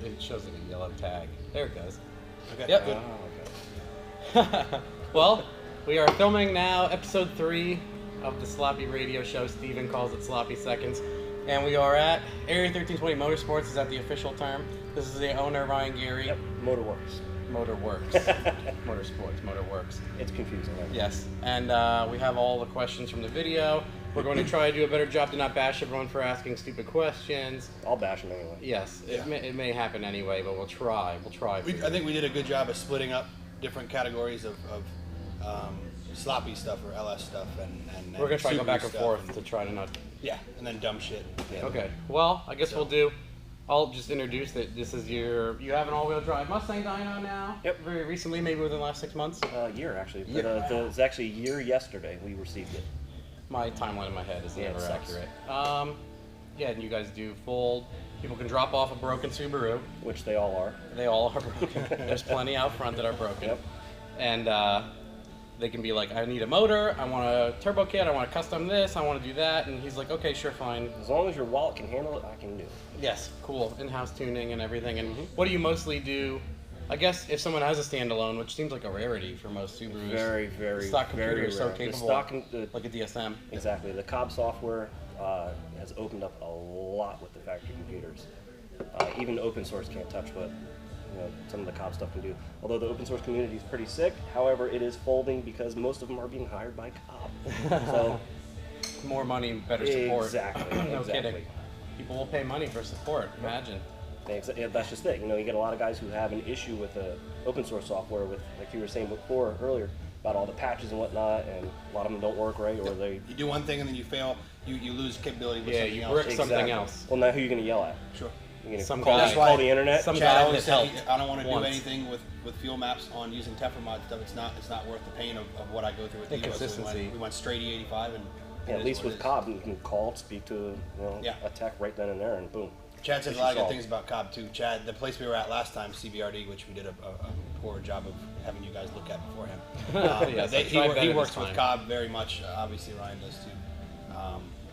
it shows like a yellow tag. There it goes. Okay. Yep. Okay. Well, we are filming now episode 3 of the Sloppy Radio Show. Steven calls it Sloppy Seconds. And we are at Area 1320 Motorsports. Is that the official term? This is the owner, Ryan Gary. Yep, Motorworks. Motorworks. Motorsports, Motorworks. It's confusing. Right? Yes. And we have all the questions from the video. We're going to try to do a better job to not bash everyone for asking stupid questions. I'll bash them anyway. Yes, it may happen anyway, but we'll try. We'll try. I think we did a good job of splitting up different categories of sloppy stuff or LS stuff and we're gonna try to go Subaru back and stuff forth to try to not. Yeah, and then dumb shit. Yeah. Okay. Well, I guess we'll do. I'll just introduce that this is you have an all-wheel drive Mustang dyno now. Yep. Very recently, maybe within the last 6 months. Year actually. Year. But, it's actually a year yesterday we received it. My timeline in my head is never it sucks. accurate. Yeah, and you guys do full. People can drop off a broken Subaru. Which they all are. They all are broken. There's plenty out front that are broken. Yep. And they can be like, I need a motor, I want a turbo kit, I want to custom this, I want to do that. And he's like, okay, sure, fine. As long as your wallet can handle it, I can do it. Yes, cool. In-house tuning and everything. And what do you mostly do? I guess if someone has a standalone, which seems like a rarity for most Subarus. Very, very, the stock computer very is so rare. capable. Like a DSM. Exactly. The Cobb software has opened up a lot with the factory computers. Even open source can't touch what some of the Cobb stuff can do. Although the open source community is pretty sick, however, it is folding because most of them are being hired by Cobb. So more money, better support. Exactly. No exactly. kidding. People will pay money for support. Imagine. That's just it. You get a lot of guys who have an issue with the open source software, with like you were saying before earlier about all the patches and whatnot, and a lot of them don't work right, or You do one thing and then you fail. You lose capability with something you else. brick something else. Well, now who are you going to yell at? Sure. You're going Some to call, guy. call the internet? Some Chad guy always that said, helped I don't want to do once. anything with fuel maps on using Teframod stuff. It's not worth the pain of what I go through with Dyno. Inconsistency. So we went straight E85 and At least with Cobb, you can call, speak to a tech right then and there, and boom. Chad says a lot of good things about Cobb too. Chad, the place we were at last time, CBRD, which we did a poor job of having you guys look at before him. Yes, he works with Cobb very much. Obviously, Ryan does too.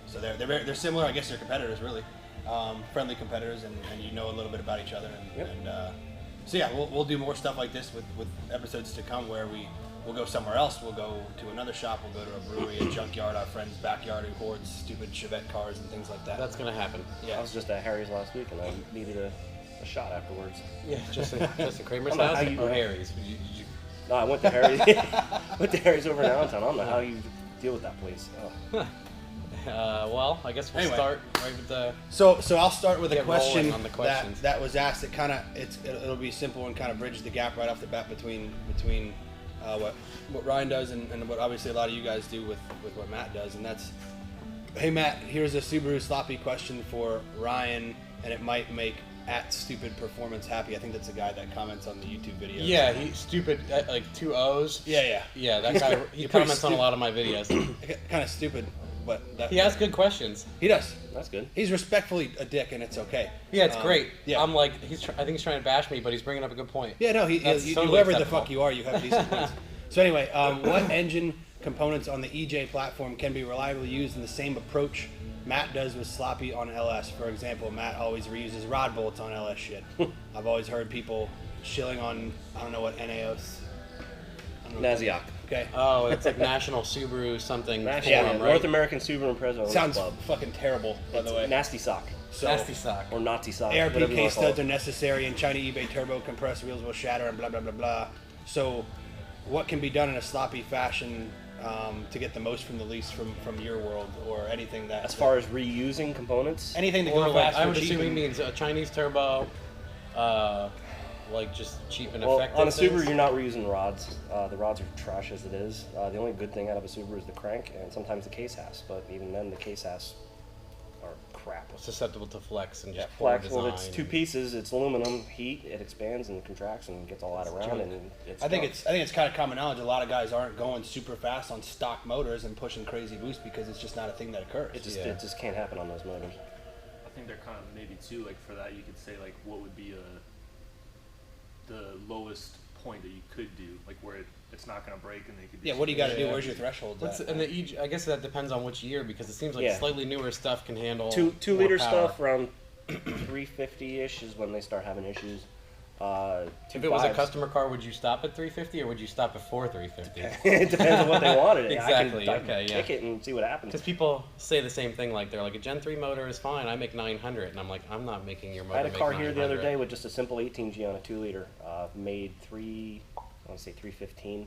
So they're similar. I guess they're competitors, really, friendly competitors, and you know a little bit about each other. So yeah, we'll do more stuff like this with episodes to come where we'll go somewhere else. We'll go to another shop. We'll go to a brewery, a junkyard, our friend's backyard who hoards stupid Chevette cars and things like that. That's gonna happen. Yeah. I was just at Harry's last week, and I needed a shot afterwards. Yeah, just in Kramer's I don't know house how you- or Harry's. No, I went to Harry's. Went to Harry's over in Allentown. I don't know how you deal with that place. Oh. Well, I guess we'll Anyway. start right with the. So I'll start with a Get question, rolling on the questions. that was asked. It'll be simple and kind of bridge the gap right off the bat between what Ryan does and what obviously a lot of you guys do with what Matt does, and that's, hey Matt, here's a Subaru sloppy question for Ryan, and it might make @stupidperformance happy. I think that's a guy that comments on the YouTube videos. Yeah, he's stupid. Like 2 O's. Yeah. Yeah, that guy. He You're pretty comments on a stupid. lot of my videos. Kind of stupid, but He asks good questions. He does. That's good. He's respectfully a dick, and it's okay. Yeah, it's great. Yeah. I'm like, I think he's trying to bash me, but he's bringing up a good point. Yeah, no, That's totally whoever the acceptable. fuck you are, you have decent points. So anyway, what engine components on the EJ platform can be reliably used in the same approach Matt does with sloppy on LS? For example, Matt always reuses rod bolts on LS shit. I've always heard people shilling on, I don't know what NAOS. Naziak. Okay. Oh, it's like National Subaru something. National, Forum, North right? American Subaru and Impreza Sounds Club. fucking terrible, by the way. Nasty sock. So, Nasty sock. Or Nazi sock. whatever you ARPK wanna call studs it. are necessary, and China eBay turbo compressed wheels will shatter, and blah blah blah blah. So, what can be done in a sloppy fashion to get the most from the least from your world, or anything that? As far as reusing components, anything to Or go like, fast I or would cheap assume he and- means a Chinese turbo, like just cheap and well, effective. on a Subaru, things. you're not reusing rods. The rods are trash as it is. The only good thing out of a Subaru is the crank, and sometimes the case has. But even then, the case has are crap. susceptible to flex and just Flex, poor well, it's design. 2 pieces. It's aluminum, heat. It expands and contracts and gets all that around, junk. and it's. I think junk. it's kind of common knowledge. A lot of guys aren't going super fast on stock motors and pushing crazy boost because it's just not a thing that occurs. It just Yeah. it just can't happen on those motors. I think they're kind of maybe too, like for that you could say like what would be the lowest point that you could do, like where it's not going to break and they could do Yeah, what do you got to do? Yeah. Where's your threshold? And the I guess that depends on which year, because it seems like Yeah. slightly newer stuff can handle Two more liter power. stuff around 350-ish is when they start having issues. If it was a customer car, would you stop at 350 or would you stop before 350? It depends on what they wanted. Exactly. I can Okay. Yeah. kick it and see what happens. Because people say the same thing. Like they're like, a Gen 3 motor is fine. I make 900, and I'm like, I'm not making your motor. I had a make car here the other 900. day with just a simple 18G on a 2-liter. Made I want to say 315,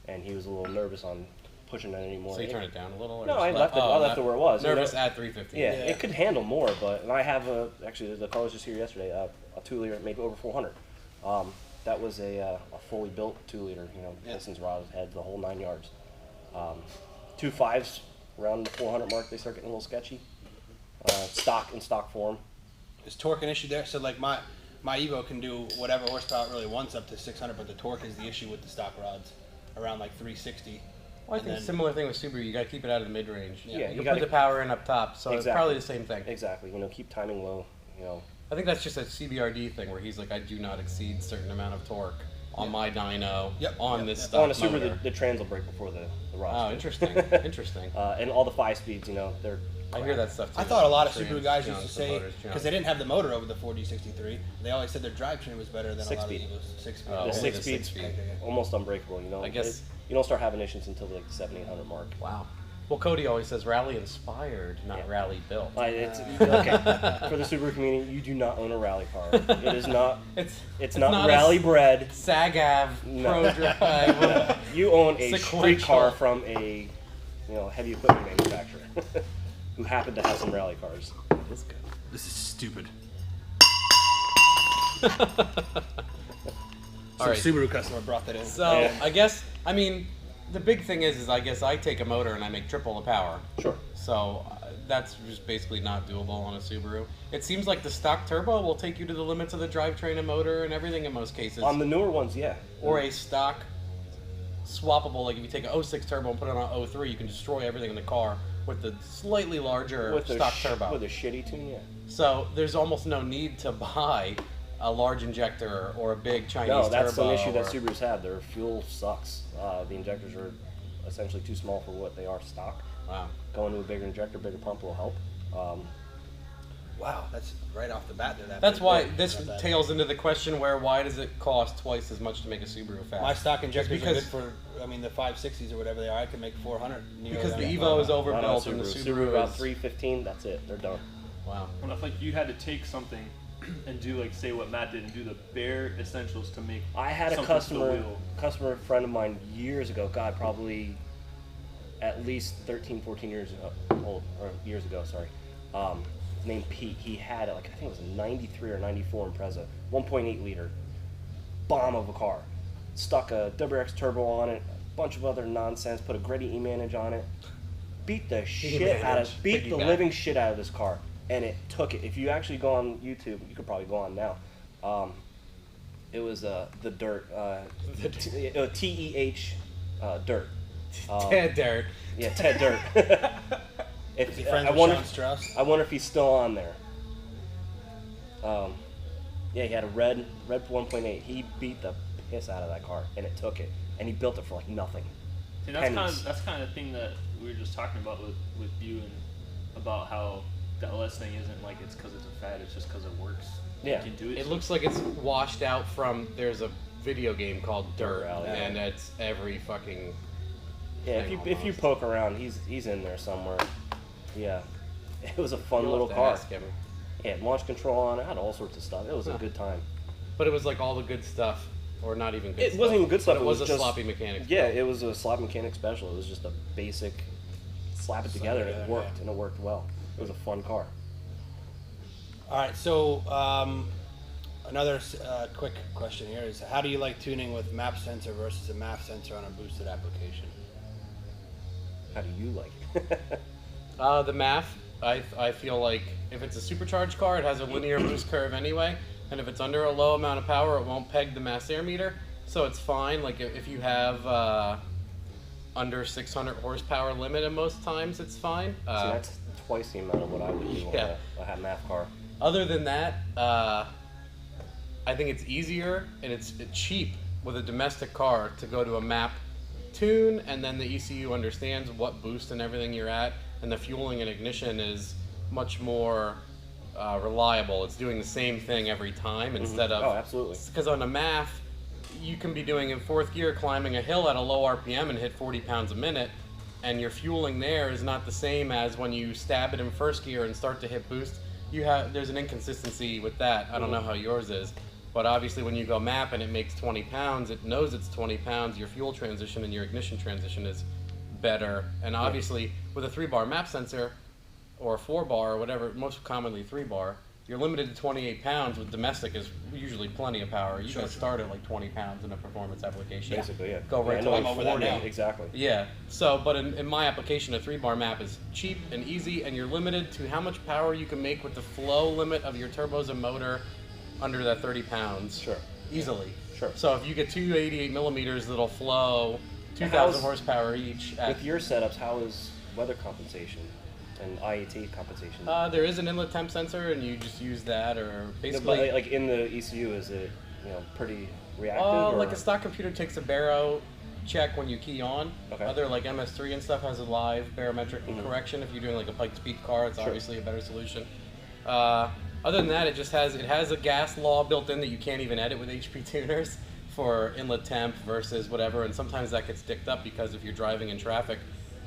and he was a little nervous on pushing it anymore. So you turn it down a little? Or No, just I left it. I left it where it was. Nervous at 350. Yeah, it could handle more, but and I have actually the car was just here yesterday. A 2-liter made over 400. That was a fully built 2-liter. You know, pistons, rods, heads, the whole 9 yards. 2 5s around the 400 mark. They start getting a little sketchy. Stock form. Is torque an issue there? So like my Evo can do whatever horsepower it really wants up to 600, but the torque is the issue with the stock rods, around like 360. Well, I think a similar thing with Subaru. You got to keep it out of the mid range. Yeah, you put the power in up top, so it's probably the same thing. Exactly. You know, keep timing low. You know. I think that's just a CBRD thing where he's like, I do not exceed certain amount of torque on my dyno on this stock on a Subaru, motor. the trans will break before the rods. Oh, interesting. Interesting. And all the 5 speeds, you know, they're. I hear that stuff too. I thought a lot of Trans Subaru guys used to junks, say, motors because they didn't have the motor over the 4D63, they always said their drivetrain was better than a lot of 6-speed. Evos. 6-speed. Oh, The only 6 the speeds 6-speed. almost unbreakable. You know. I guess- you don't start having issues until like the 700-800 mark. Wow. Well, Cody always says rally inspired, not rally built. It's okay. For the Subaru community, you do not own a rally car. It is not. It's not rally bred. SAG-AV Pro Drive. You own a street Sequential. car from a, heavy equipment manufacturer who happened to have some rally cars. That's good. This is stupid. All Some right. Subaru customer brought that in. So I guess the big thing is I guess I take a motor and I make triple the power. Sure. So that's just basically not doable on a Subaru. It seems like the stock turbo will take you to the limits of the drivetrain and motor and everything in most cases. On the newer ones, yeah. Or a stock swappable, like if you take an 06 turbo and put it on an 03, you can destroy everything in the car with the slightly larger stock turbo. With a shitty tune, yeah. So there's almost no need to buy a large injector or a big Chinese turbo. No, that's an issue that or- Subarus have. Their fuel sucks. The injectors are essentially too small for what they are stock. Wow. Going to a bigger injector, bigger pump will help. Wow, that's right off the bat there. That's why big. this Not that. tails into the question why does it cost twice as much to make a Subaru fast? My stock injectors are because- good for, the 560s or whatever they are. I can make 400. Because the Evo is overbuilt and the Subaru about is... 315. That's it. They're done. Wow. Well, if you had to take something and do say what Matt did and do the bare essentials to make I had a something so real. customer friend of mine years ago. God, probably at least 13, 14 years old, or years ago. Sorry. Named Pete. He had I think it was a 93 or 94 Impreza, 1.8 liter, bomb of a car. Stuck a WRX turbo on it, a bunch of other nonsense. Put a Greddy E-Manage on it. Beat the Piggyback. living shit out of this car, and it took it. If you actually go on YouTube, you could probably go on now. It was the Dirt, TEH Dirt. Ted Dirt. Yeah, Ted Dirt. Is he friends I with wonder, Sean Strauss? I wonder if he's still on there. Yeah, he had a red 1.8. He beat the piss out of that car, and it took it, and he built it for like nothing. See, that's Pennies. kind of the thing that we were just talking about with you and about how the LS thing isn't like it's because it's a fad. It's just because it works. Yeah. You can do it. It looks like it's washed out from... There's a video game called Dirt, Rally. and it's every fucking... Yeah, thing if you almost. poke around, he's in there somewhere. Yeah, it was a fun You'll little have to car. ask him. It had launch control on it, had all sorts of stuff. It was a good time. But it was like all the good stuff, or not even good It stuff. wasn't even good stuff. But it was a just, sloppy mechanics. Yeah, it was a slap mechanic special. It was just a basic slap it together, and it together, worked, yeah. and it worked well. It was a fun car. All right, so another quick question here is, how do you like tuning with MAP sensor versus a MAF sensor on a boosted application? How do you like it? The MAF, I feel like if it's a supercharged car, it has a linear boost curve anyway, and if it's under a low amount of power, it won't peg the mass air meter, so it's fine. Like if you have under 600 horsepower limit, in most times it's fine. See, that's twice the amount of what I would do Yeah. on a MAF car. Other than that, I think it's easier and it's cheap with a domestic car to go to a MAP tune, and then the ECU understands what boost and everything you're at, and the fueling and ignition is much more reliable. It's doing the same thing every time instead of... Oh, absolutely. Because on a MAF, you can be doing in 4th gear, climbing a hill at a low RPM and hit 40 pounds a minute, and your fueling there is not the same as when you stab it in 1st gear and start to hit boost. There's an inconsistency with that. I don't know how yours is, but obviously when you go MAP and it makes 20 pounds, it knows it's 20 pounds, your fuel transition and your ignition transition is better. And obviously with a 3-bar MAP sensor, or a 4-bar, or whatever, most commonly 3-bar, you're limited to 28 pounds. With domestic is usually plenty of power. You can start at like 20 pounds in a performance application. Basically, yeah. Go right to like 40. Exactly. Yeah. So, but in my application, a 3-bar MAP is cheap and easy, and you're limited to how much power you can make with the flow limit of your turbos and motor under that 30 pounds. Sure. Easily. Sure. So if you get 2 88 millimeters that'll flow 2,000 horsepower each. With your setups, how is weather compensation and IAT compensation? There is an inlet temp sensor, and you just use that, or basically... But like in the ECU, is it pretty reactive? Like a stock computer takes a baro check when you key on. Okay. Other like MS3 and stuff has a live barometric correction. If you're doing like a Pike speed car, it's obviously a better solution. Other than that, it has a gas law built in that you can't even edit with HP tuners for inlet temp versus whatever, and sometimes that gets dicked up because if you're driving in traffic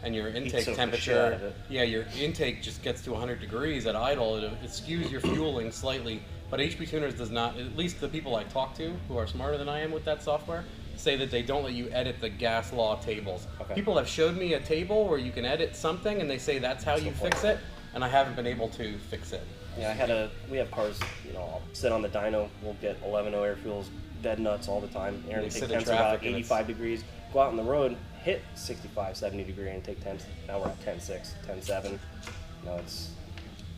and your intake temperature, your intake just gets to 100 degrees at idle, it skews your fueling slightly. But HP Tuners does not, at least the people I talk to who are smarter than I am with that software, say that they don't let you edit the gas law tables. Okay. People have showed me a table where you can edit something and they say that's how you fix it, and I haven't been able to fix it. Yeah, we have cars, I'll sit on the dyno, we'll get 11.0 air fuels, dead nuts all the time. Aaron take temps about 85 degrees, go out on the road, hit 65, 70 degree and take temps. Now we're at 10.6, 10.7.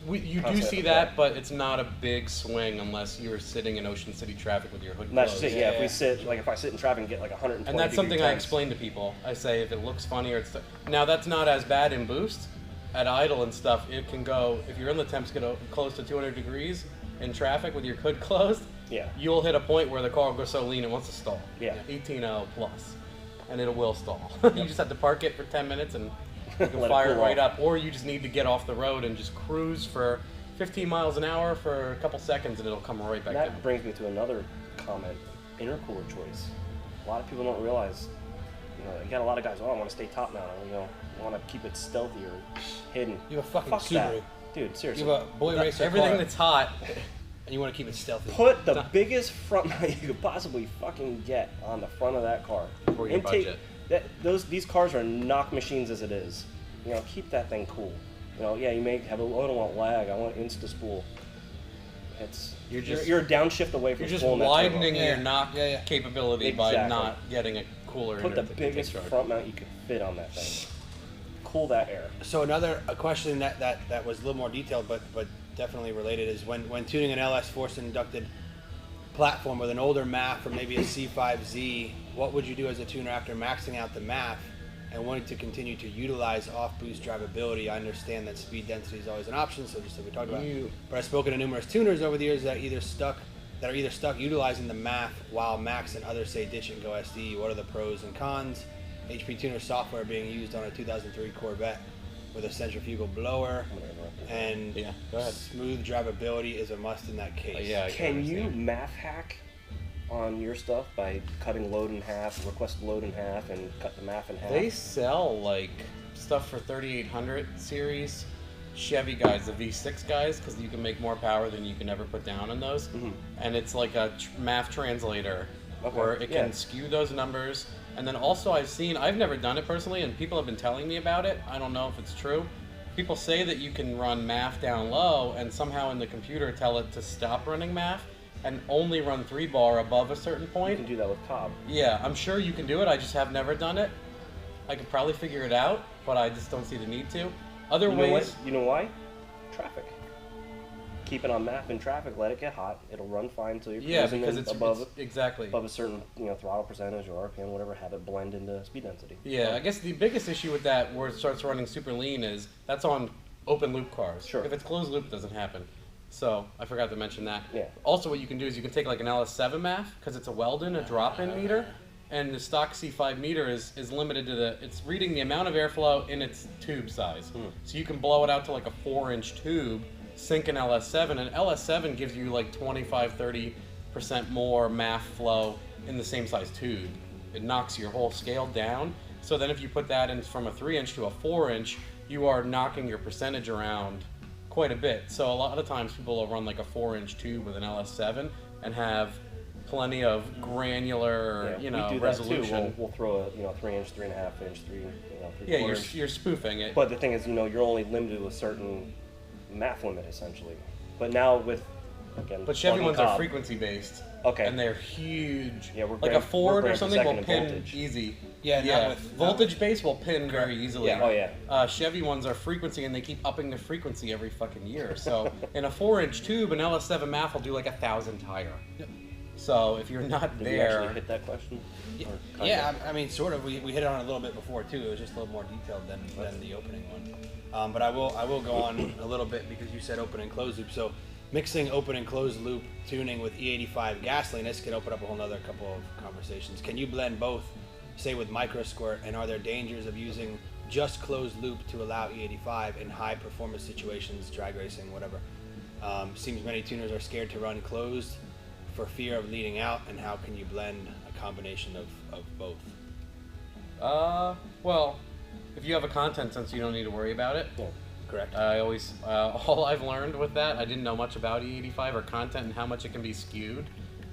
You do see that, but it's not a big swing unless you're sitting in Ocean City traffic with your hood closed. That's just it, if we sit, if I sit in traffic and get like 120 and that's something temps. I explain to people. I say if it looks funny or it's... Now that's not as bad in boost. At idle and stuff, it can go, if your inlet temps get close to 200 degrees in traffic with your hood closed, you'll hit a point where the car will go so lean it wants to stall. 18.0 plus. And it will stall. You just have to park it for 10 minutes and you can fire it right up. Or you just need to get off the road and just cruise for 15 miles an hour for a couple seconds and it'll come right back down. That brings me to another comment, intercooler choice. A lot of people don't realize, you got a lot of guys, I want to stay top mount, I want to keep it stealthy or hidden. You have a fucking Subaru. That. Dude, seriously. You have a boy racer everything car, that's hot. and you want to keep it stealthy. Put the biggest front mount you could possibly fucking get on the front of that car. For your budget. These cars are knock machines as it is. Keep that thing cool. You may have I don't want lag. I want insta spool. You're a downshift away from. You're just widening your knock capability by not getting a cooler. Put the biggest front mount you could fit on that thing. Cool that air. So another question that was a little more detailed, but definitely related is when tuning an LS force inducted platform with an older MAF or maybe a C5Z, what would you do as a tuner after maxing out the MAF and wanting to continue to utilize off-boost drivability? I understand that speed density is always an option, so just like we talked about. But I've spoken to numerous tuners over the years that are either stuck utilizing the MAF while max and others say ditch and go SD. What are the pros and cons? HP Tuner software being used on a 2003 Corvette with a centrifugal blower, and smooth drivability is a must in that case. Can you MAF hack on your stuff by cutting load in half, request load in half, and cut the MAF in half? They sell like stuff for 3800 series Chevy guys, the V6 guys, because you can make more power than you can ever put down in those. And it's like a MAF translator where it can skew those numbers. And then also I've never done it personally, and people have been telling me about it. I don't know if it's true. People say that you can run MAF down low and somehow in the computer tell it to stop running MAF and only run 3-bar above a certain point. You can do that with Cobb. Yeah, I'm sure you can do it. I just have never done it. I could probably figure it out, but I just don't see the need to. Other ways... You know why? Traffic. Keep it on MAF in traffic, let it get hot. It'll run fine until you're cruising because it's above a certain throttle percentage or RPM, whatever, have it blend into speed density. Yeah, I guess the biggest issue with that where it starts running super lean is that's on open loop cars. Sure. If it's closed loop, it doesn't happen. So I forgot to mention that. Yeah. Also, what you can do is you can take like an LS7 MAF because it's a Weldon, a drop-in meter, and the stock C5 meter is limited to it's reading the amount of airflow in its tube size. So you can blow it out to like a 4-inch tube sync an LS7, and LS7 gives you like 25-30% more MAF flow in the same size tube. It knocks your whole scale down. So then if you put that in from a 3-inch to a 4-inch, you are knocking your percentage around quite a bit. So a lot of times people will run like a 4-inch tube with an LS7 and have plenty of granular, we do resolution. That too. We'll throw a 3-inch, 3.5-inch, 3 Yeah, quarters. you're spoofing it. But the thing is, you're only limited to a certain MAF limit essentially. But now with But Chevy ones Cobb, are frequency based. Okay. And they're huge. Yeah, we're like a Ford or something will pin voltage. easy. Yeah. Voltage base will pin very easily. Yeah. Oh yeah. Chevy ones are frequency, and they keep upping the frequency every fucking year. So in a 4-inch tube, an LS7 MAF will do like 1,000 tire. Yep. So if you're not Did we there, actually hit that question? Yeah, I mean, sort of. We hit it on a little bit before too. It was just a little more detailed than the opening one. But I will go on a little bit because you said open and close loop. So mixing open and closed loop tuning with E85 gasoline, this can open up a whole nother couple of conversations. Can you blend both, say with micro squirt, and are there dangers of using just closed loop to allow E85 in high performance situations, drag racing, whatever? Seems many tuners are scared to run closed for fear of leading out, and how can you blend a combination of both? well, if you have a content sensor, you don't need to worry about it. Yeah. Correct. I always, all I've learned with that, I didn't know much about E85 or content and how much it can be skewed,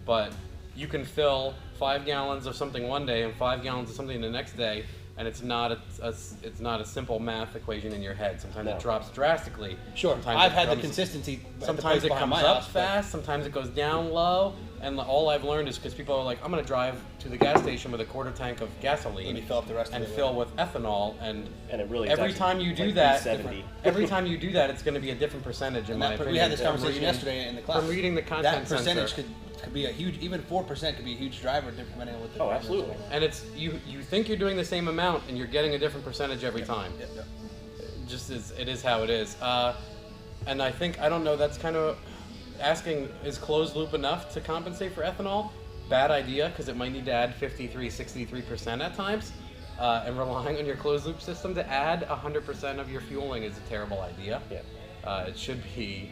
but you can fill 5 gallons of something one day and 5 gallons of something the next day, and it's not a simple math equation in your head. Sometimes it drops drastically. Sure. Sometimes I've it had the comes- consistency. Sometimes it comes up fast, sometimes it goes down low, and all I've learned is because people are like, I'm going to drive to the gas station with a quarter tank of gasoline Let me fill up the rest and of it fill with ethanol, and And it really is every actually time you do like that, 370. every time you do that, it's going to be a different percentage in my opinion. We had this From conversation reading- yesterday in the class. From reading the content that percentage sensor. could be a huge, even 4% could be a huge driver depending on what the. Oh, absolutely. And it's you think you're doing the same amount, and you're getting a different percentage every time. Yep, yep. It is how it is. And I think, I don't know, that's kind of asking, is closed loop enough to compensate for ethanol? Bad idea, because it might need to add 63% at times. And relying on your closed loop system to add 100% of your fueling is a terrible idea. Yeah. It should be.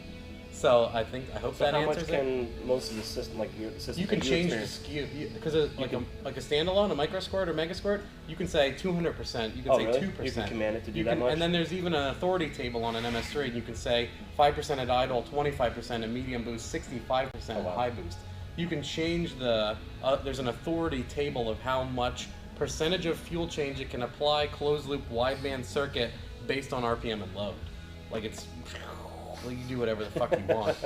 So I hope So that how much answers it. can most of the system, like your system, You can that change the experience- skew because like a standalone, a micro squirt or mega squirt. You can say 200%. You can Oh, say really? 2%. You can command it to do You that can- much? And then there's even an authority table on an MS3, and you can say 5% at idle, 25% at medium boost, 65% Oh, wow. at high boost. You can change the. There's an authority table of how much percentage of fuel change it can apply closed loop wideband circuit based on RPM and load. Like it's. Well, you do whatever the fuck you want.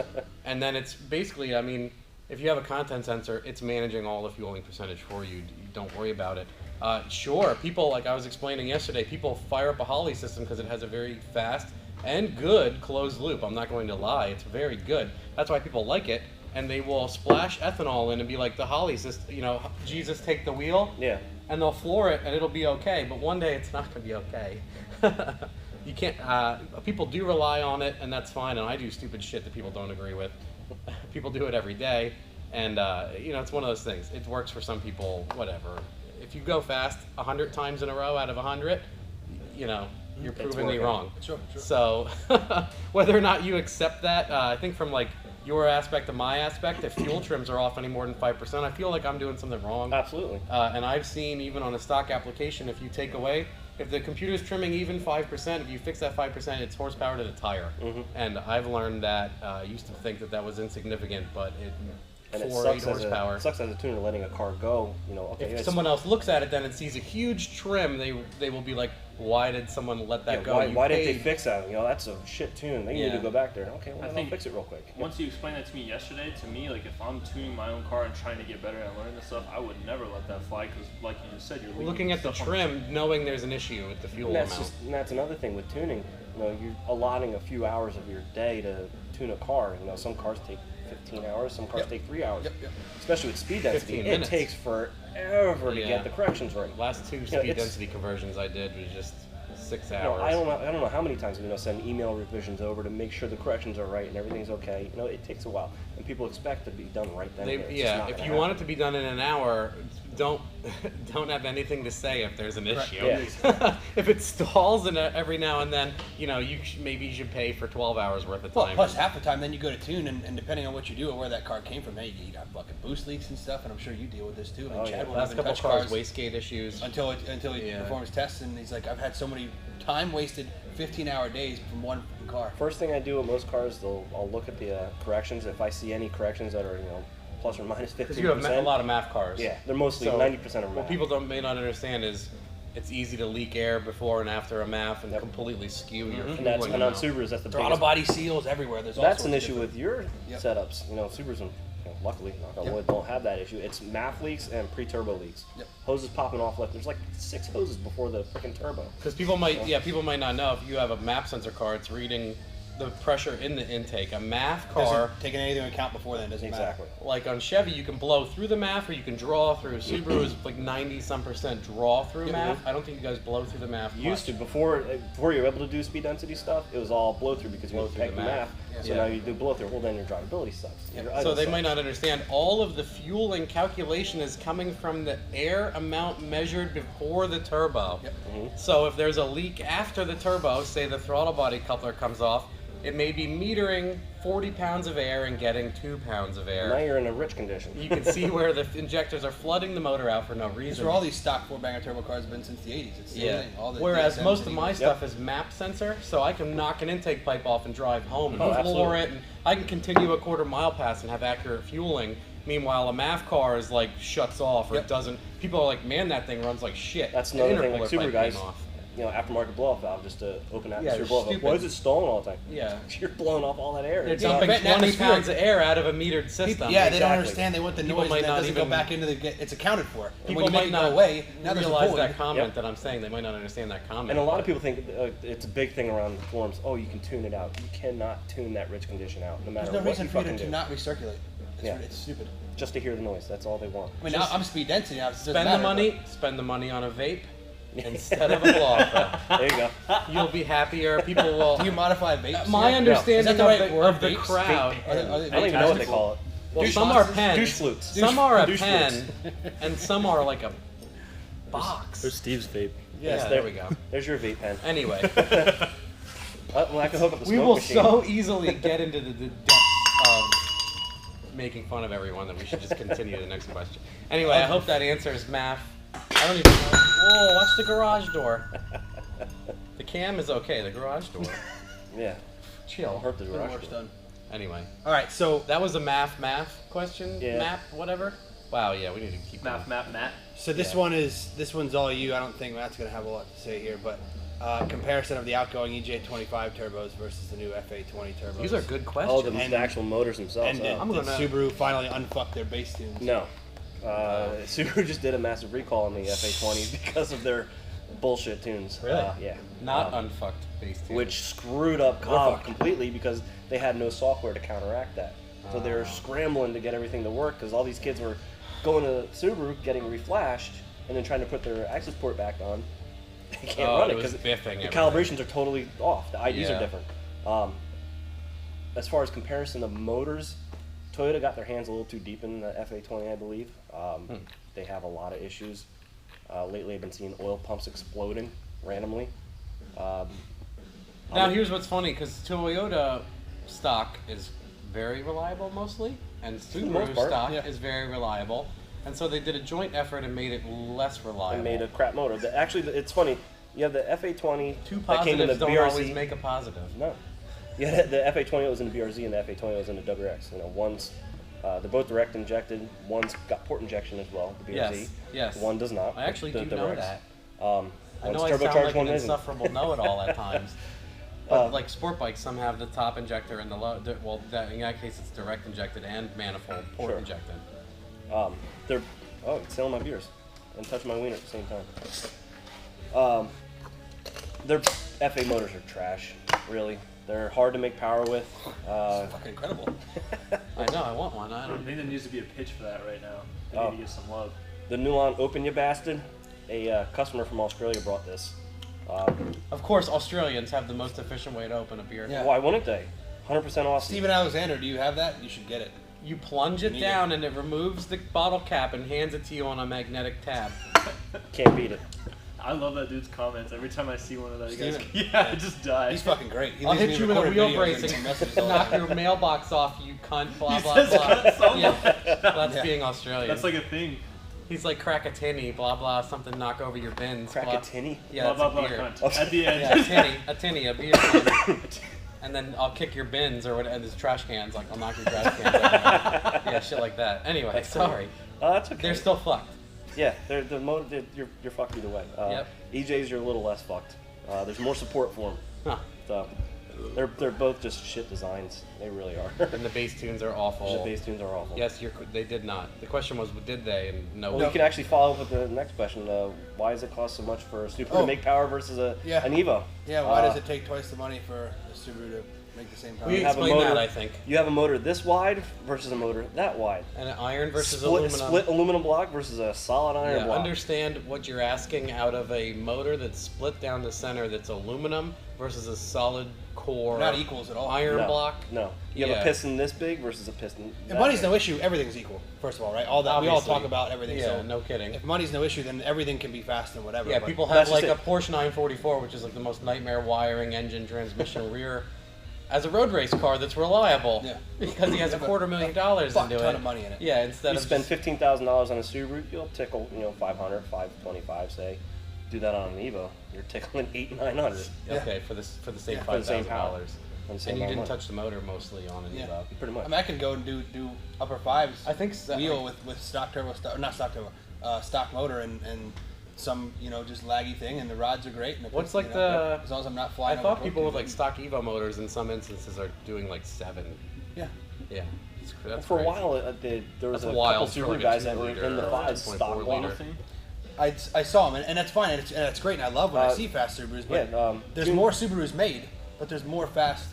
And then it's basically, I mean, if you have a content sensor, it's managing all the fueling percentage for you. You don't worry about it. Sure, people, like I was explaining yesterday, people fire up a Holley system because it has a very fast and good closed loop. I'm not going to lie, it's very good. That's why people like it. And they will splash ethanol in and be like, the Holley system, Jesus, take the wheel. Yeah. And they'll floor it and it'll be okay. But one day it's not going to be okay. You can't, people do rely on it, and that's fine, and I do stupid shit that people don't agree with. People do it every day, and, it's one of those things. It works for some people, whatever. If you go fast 100 times in a row out of 100, you're proving me wrong. Sure. So, whether or not you accept that, I think from, like, your aspect to my aspect, if fuel trims are off any more than 5%, I feel like I'm doing something wrong. Absolutely. And I've seen, even on a stock application, if you take away, if the computer's trimming even 5%, if you fix that 5%, it's horsepower to the tire. Mm-hmm. And I've learned that, I used to think that was insignificant, but And it 8 sucks horsepower. it sucks as a tuner letting a car go. Okay. If someone else looks at it then and sees a huge trim, they will be like, why did someone let that go? Why didn't they paid- fix that? That's a shit tune. They need to go back there. Okay, well, I then I'll think fix it real quick. Once you explained that to me yesterday, to me, like if I'm tuning my own car and trying to get better and learning this stuff, I would never let that fly because, like you just said, you're leaving Looking at the stuff on trim, knowing there's an issue with the fuel And amount. that's another thing with tuning. You're allotting a few hours of your day to tune a car. Some cars take 15 hours, some cars take 3 hours. Yep. Especially with speed density, 15 it minutes. takes forever to Yeah. get the corrections right. Last 2 know, speed it's- density conversions I did was just 6 hours. I don't know how many times send email revisions over to make sure the corrections are right and everything's okay. It takes a while, and people expect to be done right then. and there. It's just not If gonna you want it happen. to be done in an hour, don't have anything to say if there's an issue. Yeah. If it stalls every now and then, you know, maybe you should pay for 12 hours worth of Well, time. plus half the time, then you go to tune, and depending on what you do or where that car came from, you got fucking boost leaks and stuff, and I'm sure you deal with this too. I mean, Chad won't Last even couple touch cars, wastegate issues. until he performs tests, and he's like, I've had so many time wasted 15-hour days from one car. First thing I do with most cars, I'll look at the corrections. If I see any corrections that are, you know, plus or minus 15%. Because you have a lot of MAF cars. Yeah, they're mostly 90% of MAF. What people may not understand is it's easy to leak air before and after a MAF and completely skew your fueling And on amount. Subarus, that's the Throttle biggest. body seals everywhere. There's all That's sorts an of issue different- with your Yep. setups. You know, Subarus, luckily, knock on wood, don't have that issue. It's MAF leaks and pre-turbo leaks. Yep. Hoses popping off left. There's like 6 hoses before the freaking turbo. Because people might not know, if you have a MAP sensor car, it's reading the pressure in the intake. A MAF car, Doesn't take anything into account before then, doesn't Exactly. like on Chevy, you can blow through the MAF or you can draw through. Subaru is like 90-some% draw through MAF. I don't think you guys blow through the MAF. Used to before you were able to do speed density stuff, it was all blow through because you Blow would through peg the the MAF. MAF. So now you do blow through. Well, then your drivability sucks. Your So idle they sucks. might not understand all of the fueling calculation is coming from the air amount measured before the turbo. Yep. So if there's a leak after the turbo, say the throttle body coupler comes off, it may be metering 40 pounds of air and getting 2 pounds of Now air. you're in a rich condition. You can see where the injectors are flooding the motor out for no That's reason. where all these stock 4-banger turbo cars have been since the 80s. It's the same thing. All the Whereas DSMs most of and my Eagles. stuff is MAP sensor, so I can knock an intake pipe off and drive home and Oh, floor absolutely. it, and I can continue a quarter mile pass and have accurate fueling. Meanwhile, a MAF car is like shuts off or it doesn't. People are like, man, that thing runs like shit. That's The another thing, like intercooler Subaru pipe guys, came off. you know, aftermarket blow-off valve just to open they're atmosphere blow-off. stupid. Why is it stalling all the time? Yeah. You're blowing off all that air. They're It's dumping prevent 20 atmosphere. pounds of air out of a metered system. Yeah, they don't Exactly. understand. They want the People noise might that not doesn't go even- back into the. It's accounted for. And People when you might make it not go away, now there's a realize pulling. that comment Yep. that I'm saying. They might not understand that comment. And a lot of people think it's a big thing around the forums. Oh, you can tune it out. You cannot tune that rich condition out, no matter There's no what reason you for you fucking to do. not recirculate. Yeah. It's stupid. Just to hear the noise. That's all they want. I mean, I'm speed density now. Spend the money on a vape instead of a blow-off. There you go. You'll be happier. People will. Do you modify vapes? My here? understanding Is that the right of word, the vapes? crowd. Are they I don't even know what they fantastic? call it. Well, Douche some are boxes? pens. Douche flutes. Some are a Douche pen, flutes. and some are like a box. There's Steve's vape. Yeah, Yes, there we go. There's your vape pen. Anyway, Well, I can hook up the we smoke will machine. so easily get into the depths of making fun of everyone that we should just continue to the next question. Anyway, I hope that answers MAF. I don't even know. Whoa, watch the garage door. The cam is okay, the garage door. Yeah. Chill. Hurt the Little garage work's door. done. Anyway, All right, so that was a MAF question? Yeah. MAP, whatever? Wow, yeah, we need to keep going. Matt. this one's all you. I don't think Matt's gonna have a lot to say here, but comparison of the outgoing EJ25 turbos versus the new FA20 turbos. These are good Oh, questions. And- the actual motors themselves. And did, oh. I'm did gonna- Subaru finally unfuck their base tunes? No. Subaru just did a massive recall on the FA20 because of their bullshit tunes. Really? Yeah. Not unfucked base tunes. Which screwed up Cobb fucked. completely because they had no software to counteract that. So they were scrambling to get everything to work because all these kids were going to Subaru, getting reflashed, and then trying to put their access port back on. They can't run it was because biffing the everything. calibrations are totally off. The IDs Yeah. are different. As far as comparison of motors, Toyota got their hands a little too deep in the FA20, I believe. They have a lot of issues. Lately, I've been seeing oil pumps exploding randomly. Now here's what's funny, because Toyota stock is very reliable mostly, and most Subaru part, stock yeah. is very reliable, and so they did a joint effort and made it less reliable. And made a crap motor. Actually, it's funny. You have the FA20 Two that came in the positives don't BRZ. always make a positive. No. Yeah, the FA20 was in the BRZ and the FA20 was in the WRX. You know, one's they're both direct injected. One's got port injection as well, the BRZ. Yes, yes. One does not. I actually the do know WRX. that. I I know I sound like an insufferable know-it-all at times. But Uh, like sport bikes, some have the top injector and the low. In that case, it's direct injected and manifold port Sure. injected. They're it's selling my beers and touching my wiener at the same time. Their FA motors are trash, really. They're hard to make power with. Fucking incredible. I know, I want one. I I don't. think there needs to be a pitch for that right now. They Oh. need to get some love. The Nulon Open Ya Bastard, a customer from Australia brought this. Of course, Australians have the most efficient way to open a beer. Yeah. Why wouldn't they? 100% off. Steven Alexander, do you have that? You should get it. You plunge it down and it removes the bottle cap and hands it to you on a magnetic tab. Can't beat it. I love that dude's comments. Every time I see one of those guys, Steven? yeah, I just die. He's fucking great. He I'll leaves hit me you with a recorded wheel videos brace and and messages all the knock time. your mailbox off, you cunt, blah, He blah, says blah. that so Yeah, much. that's Yeah. being Australian. That's like a thing. He's like crack a tinny, blah, blah, something knock over your bins. Crack blah. a tinny? Yeah, blah, that's blah, a blah, beer. cunt. At the end. Yeah, a tinny, a beer can. And then I'll kick your bins or whatever, and there's trash cans, like I'll knock your trash cans over. Yeah, shit like that. Anyway, That's sorry. That's okay. They're still fucked. Yeah, you're fucked either way. Yep. EJs are a little less fucked. There's more support for them. Huh. So, they're both just shit designs. They really are. And the bass tunes are awful. The bass tunes are awful. Yes, they did not. The question was, did they? And no. Well, you can actually follow up with the next question. Why does it cost so much for a Subaru to make power versus an Evo? Yeah, why does it take twice the money for a Subaru to make the same power? We have a explained motor- that, I think. You have a motor this wide versus a motor that wide. And an iron versus split aluminum. aluminum block versus a solid iron Yeah, block. understand what you're asking out of a motor that's split down the center that's aluminum versus a solid core They're not equals at all. iron No, block. No. You have Yeah. a piston this big versus a piston If that money's big. no issue, everything's equal. First of all, right? All that we all Obviously. talk about everything. Yeah, so no kidding. if money's no issue, then everything can be fast and whatever. Yeah, but people have That's like just a it. Porsche 944, which is like the most nightmare wiring, engine, transmission, rear, as a road race car that's reliable. Yeah. Because he has Yeah, a but $250,000 fuck into it. ton of money in it. Yeah, instead You of spend just- $15,000 on a Subaru, you'll tickle, 500, 525, say. Do that on an Evo, you're tickling 800-900. okay for the same Yeah, for the same power. $5,000. On the same And you amount didn't of money. touch the motor mostly on an Yeah. Evo. Pretty I much. mean, I can go and do upper fives. I think so. wheel with stock turbo, or not stock turbo, stock motor and some just laggy thing, and the rods are great. And What's the like the? as long as I'm not I flying. thought over people with broken- like stock Evo motors in some instances are doing like 7. Yeah. Yeah. That's For a crazy. while, there was That's a wild couple for Subaru like a guys 2 that were liter in the or 5 2.4 stock liter. model. I saw them, and that's fine, and it's great, and I love when I see fast Subarus. But Yeah, there's more Subarus made, but there's more fast.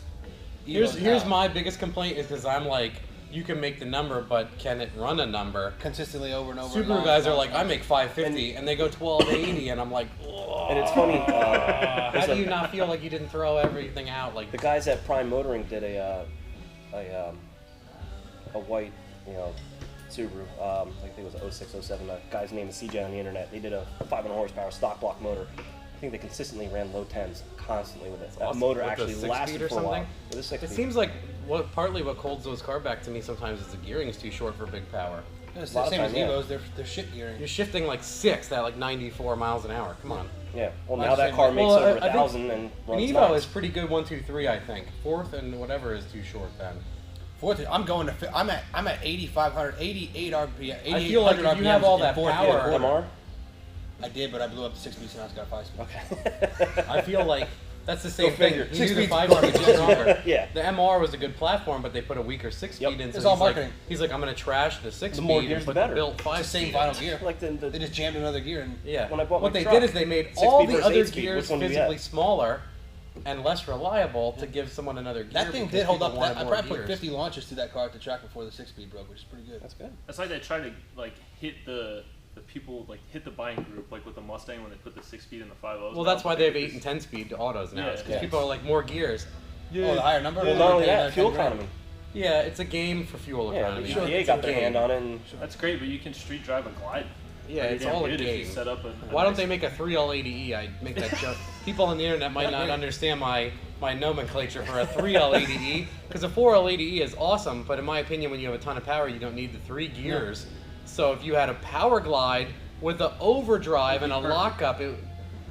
Evos Here's now. my biggest complaint is because I'm like, you can make the number, but can it run a number? Consistently over and over. Subaru and guys are on. like, I make 550, and they go 1280, and I'm like, And it's funny. how do you not feel like you didn't throw everything out? Like The guys at Prime Motoring did a white, Subaru. I think it was a 06, 07. A guy's name is CJ on the internet. They did a 500 horsepower stock block motor. I think they consistently ran low 10s constantly with it. That awesome. motor With the actually 6-speed lasted or for a while. something? With a 6 it seems like partly what holds those car back to me sometimes is the gearing is too short for big power. Yeah, it's a lot the of same as time, yeah. Evos. They're shit gearing. You're shifting like 6 at like 94 miles an hour. Come on. Yeah. Well, Well, now that car well, makes I over think 1,000 and An runs Evo nice. is pretty good 1, 2, 3, I think. 4th and whatever is too short then. Fourth, I'm going to. I'm at 8,500, 88 RPM. I feel like if you have all that power- MR? I did, but I blew up to 6 speeds and now it's got 5 speed. Okay. I feel like that's the same Go thing. figure. You 6 knew the speed's 5 garbage. speed was stronger. Yeah. The MR was a good platform, but they put a weaker 6-speed Yep. in. It's So all he's like, marketing. he's like, I'm going to trash the 6-speed more and gears, put the the better. built It's 5 the same speed vinyl in. gear. Like They just jammed another gear and Yeah. When I bought my what they truck, did is they made 6-speed all the versus other 8-speed, gears which one do you physically have? smaller and less reliable to give someone another gear. that thing because did hold people up. wanted I more probably put gears. 50 launches through that car at the track before the 6-speed broke, which is pretty good. That's good. That's like they try to like hit the people like hit the buying group like with the Mustang when they put the 6-speed in the 5.0s. Well, that's why they have 8 and 10-speed autos now. Yeah, Because yeah. people are like, more gears. Oh, the higher number. Well, not only Yeah, that, fuel 10 grand. economy. Yeah, it's a game for fuel Yeah, economy. the Sure, EPA It's a got their game. hand on it. And That's great, but you can street drive a Glide. Yeah, pretty it's damn all a good if you game. set up a Why don't nice- they make a 3L80E? I make that joke. People on the internet might not understand my nomenclature for a 3L80E because a 4L80E is awesome, but in my opinion, when you have a ton of power, you don't need the 3 gears. So if you had a Power Glide with an overdrive and a lockup, GM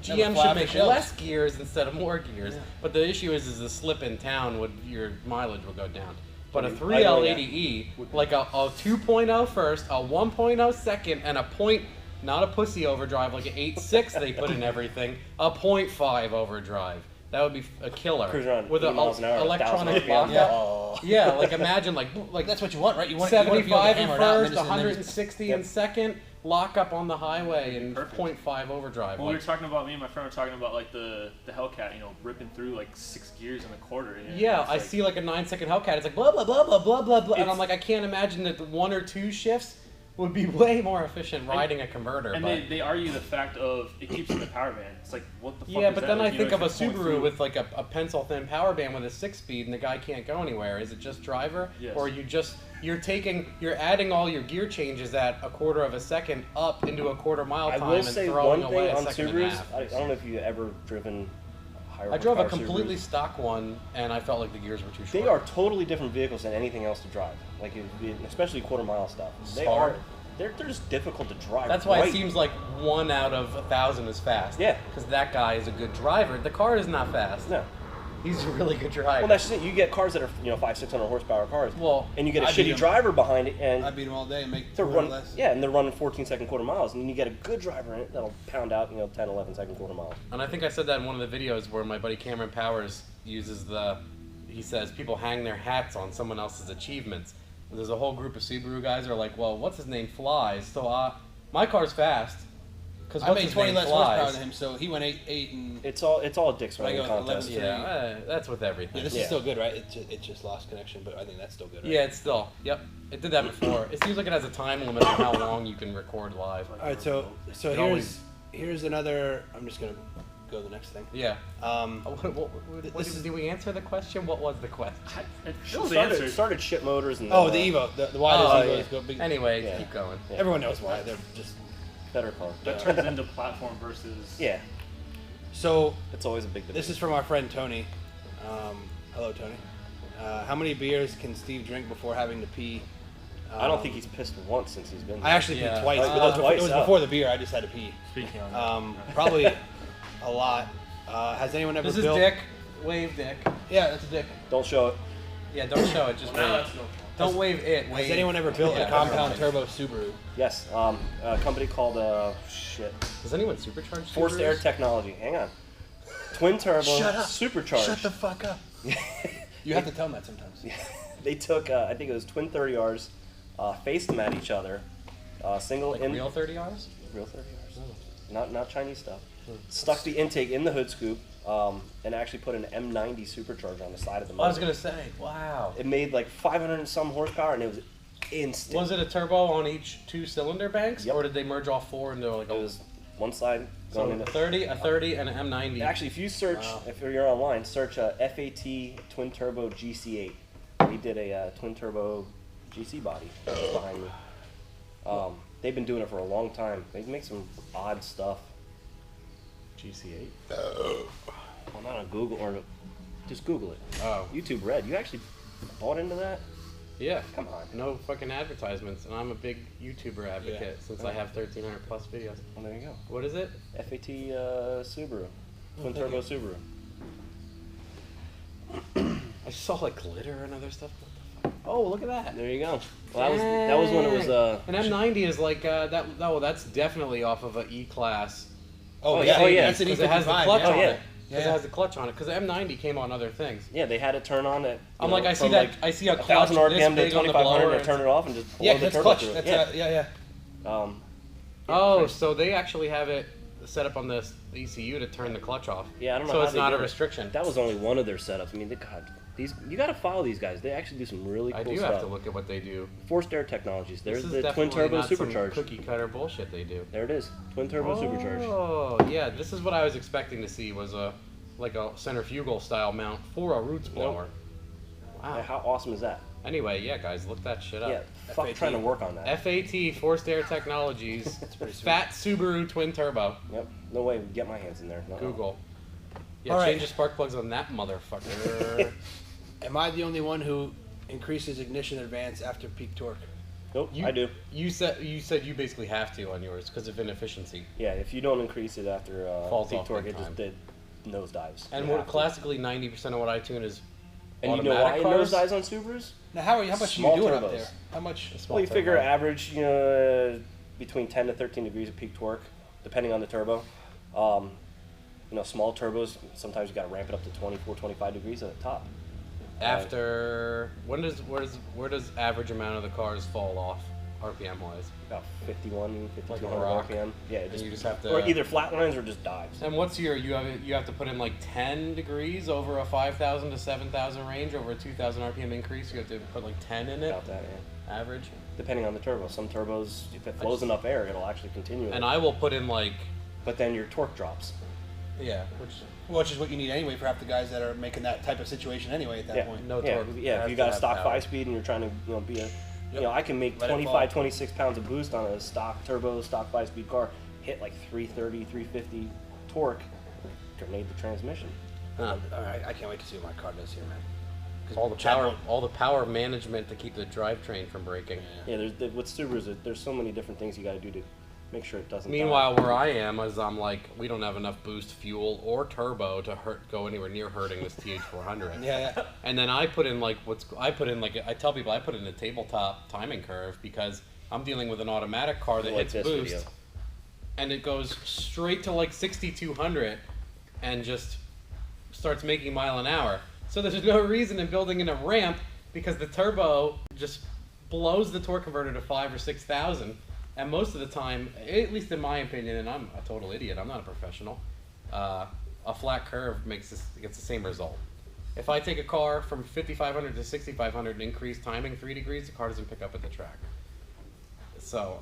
should flabby make shells. less gears instead of more gears. But the issue is the slip in town your mileage will go down. But a I know 3L80E, like a 2.0 first, a 1.0 second, and a point, not a pussy overdrive like an 8.6 they put in everything, a 0.5 overdrive. That would be a killer. Cruise around with 80 an miles an hour, 1,000 electronic RPM. lockup. Yeah. Yeah, like imagine like That's what you want, right? You want to be able to 75 in hammer it out and first, then just- 160 in second, lock up on the highway, and Perfect. 0.5 overdrive. Well, we Like, were talking about, me and my friend were talking about like the Hellcat, ripping through like 6 gears in a quarter. yeah, It's I like- see like a 9-second Hellcat. It's like blah blah blah blah blah blah blah, and I'm It's- like, I can't imagine that the 1 or 2 shifts would be way more efficient riding a converter. And but they argue the fact of it keeps in the power band. It's like, what the fuck yeah, is but that? then Like, I you think know, of a if you're going Subaru through- with like a pencil thin power band with a 6-speed and the guy can't go anywhere. Is it just driver? Yes. Or you're adding all your gear changes at a quarter of a second up into a quarter mile I time will and say throwing one away thing a on second and a Subarus. half. I don't know if you've ever driven higher I drove a horsepower completely Subarus. stock one and I felt like the gears were too short. They are totally different vehicles than anything else to drive. Like, especially quarter mile stuff. They Hard. are. They're just difficult to drive. That's why right. it seems like 1 out of 1,000 is fast. Yeah. Because that guy is a good driver. The car is not fast. No. He's a really good driver. Well, that's just it. You get cars that are 500-600 horsepower cars. Well, and you get a I beat shitty 'em. driver behind it, and I beat them all day and make they're 200 run, less. yeah, and they're running 14-second quarter miles, and then you get a good driver in it that'll pound out 10, 11-second quarter miles. And I think I said that in one of the videos where my buddy Cameron Powers uses he says people hang their hats on someone else's achievements. There's a whole group of Subaru guys who are like, well, what's his name flies, so my car's fast. Because I made 20 less horsepower than him, so he went 8 and... It's all dicks I running go contest. 11. Yeah, that's with everything. Yeah, this is still good, right? It just lost connection, but I think that's still good, right? Yeah, it's still. Yep, it did that before. It seems like it has a time limit on how long you can record live. All right, so It always- here's another... I'm just going to go to the next thing. Yeah. This is- Did we answer the question? What was the question? It Well, feels answered. started shit motors and Oh, the Evo. The why does Oh, Evo yeah. go big? Anyway, Yeah. keep going. Yeah. Everyone knows why. They're just... better car. That turns into platform versus. Yeah, So, it's always a big debate. this is from our friend Tony. Hello, Tony. How many beers can Steve drink before having to pee? I don't think he's pissed once since he's been I there. actually Yeah. peed twice, Oh, but it twice, was oh. before the beer. I just had to pee. Speaking on that. Probably a lot. Has anyone ever This is built... Dick. Wave Dick. Yeah, that's a dick. Don't show it. Yeah, don't show it. Just Well, now wave. that's no. Don't wave it. Wave. Has anyone ever built Yeah, a compound everyone. turbo Subaru? Yes, a company called Does anyone supercharge Forced Subarus? Air Technology. Hang on. Twin turbo, Shut up. supercharged. Shut the fuck up. You have to tell them that sometimes. They took, I think it was twin 30Rs, faced them at each other, single Like in real 30Rs? real 30Rs, not Chinese stuff. Stuck the intake in the hood scoop, and actually put an M90 supercharger on the side of the motor. I was gonna say, wow. It made like 500 and some horsepower, and it was instant. Was it a turbo on each 2-cylinder banks, Yep. or did they merge all 4 into like It was one side so going a into 30, a 30, and an M90? Actually, if you search, Wow. if you're online, search FAT twin turbo GC8. We did a twin turbo GC body behind me. They've been doing it for a long time. They make some odd stuff. GC8. Well, not on Google, or just Google it. Oh, YouTube Red. You actually bought into that? yeah. Come on. No fucking advertisements, and I'm a big YouTuber advocate since I have 1,300 plus videos. Well, there you go. What is it? FAT Subaru. Twin thank turbo you. Subaru. I saw like glitter and other stuff. What the fuck? Oh, look at that. There you go. Well, that was when it was. An M90 is like that. Oh, that's definitely off of a E class. Oh, yeah. yeah. Oh, yeah. That's an Because E55. it has the clutch yeah. on yeah. it. Because Yeah. it has the clutch on it. Because the M90 came on other things. Yeah, they had it turn on at. I'm like, I see from that. like I see a clutch 1,000 this RPM to big on the 2,500 blower. and turn it off and just blow Yeah, the that's turbo clutch. through it. That's Yeah. yeah. Oh, so they actually have it set up on this ECU to turn the clutch off. Yeah, I don't know So how it's they not a do it. restriction. That was only one of their setups. I mean, you got to follow these guys. They actually do some really cool I do stuff. have to look at what they do. Forced Air Technologies. There's This is the twin definitely turbo not some supercharged. cookie cutter bullshit they do. There it is. Twin turbo supercharged. Oh, yeah. This is what I was expecting to see was like a centrifugal style mount for a roots blower. Wow. Yeah, how awesome is that? Anyway, yeah, guys, look that shit up. Yeah, fuck FAT. trying to work on that. FAT, Forced Air Technologies, pretty sweet. Fat Subaru Twin Turbo. Yep. No way we get my hands in there. No. Google. Yeah, All right. change the spark plugs on that motherfucker. Am I the only one who increases ignition advance after peak torque? Nope, You- I do. You said you basically have to on yours because of inefficiency. Yeah, if you don't increase it after Falls peak off torque, big it just time. nosedives. And You what have to. classically 90% of what I tune is And you know why automatic it cars. nosedives on Subarus? Now, how much Small are you doing turbos. up there? How much? Small Well, you figure turbo. average, between 10 to 13 degrees of peak torque, depending on the turbo. Small turbos, sometimes you got to ramp it up to 24, 25 degrees at the top. After where does average amount of the cars fall off RPM wise? About 51, Like a 5200 rock. RPM. Yeah, And you just have to. or either flat lines or just dives. And what's your you have to put in like 10 degrees over a 5,000 to 7,000 range over a 2,000 RPM increase. You have to put like 10 in it. About that, yeah. Average. depending on the turbo. Some turbos, if it flows enough air, it'll actually continue. And I will put in like, but then your torque drops. yeah, Which is what you need anyway for half the guys that are making that type of situation anyway at that point. no Yeah, torque. yeah. If you got a stock 5-speed and you're trying to, be a, I can make Let it 25, fall. 26 pounds of boost on a stock turbo, stock 5-speed car, hit like 330, 350 torque, grenade the transmission. Huh. I can't wait to see what my car does here, man. 'Cause All the Chad power, won't- all the power management to keep the drivetrain from breaking. Yeah, with Subarus, there's so many different things you got to do to make sure it doesn't. Meanwhile, die. where I am is I'm like, we don't have enough boost fuel or turbo to go anywhere near hurting this TH400. Yeah. And then I put in like I tell people I put in a tabletop timing curve because I'm dealing with an automatic car that Like hits this boost, video. and it goes straight to like 6,200, and just starts making mile an hour. So there's no reason in building in a ramp because the turbo just blows the torque converter to 5,000 or 6,000. And most of the time, at least in my opinion, and I'm a total idiot, I'm not a professional, a flat curve gets the same result. If I take a car from 5,500 to 6,500 and increase timing 3 degrees, the car doesn't pick up at the track. So,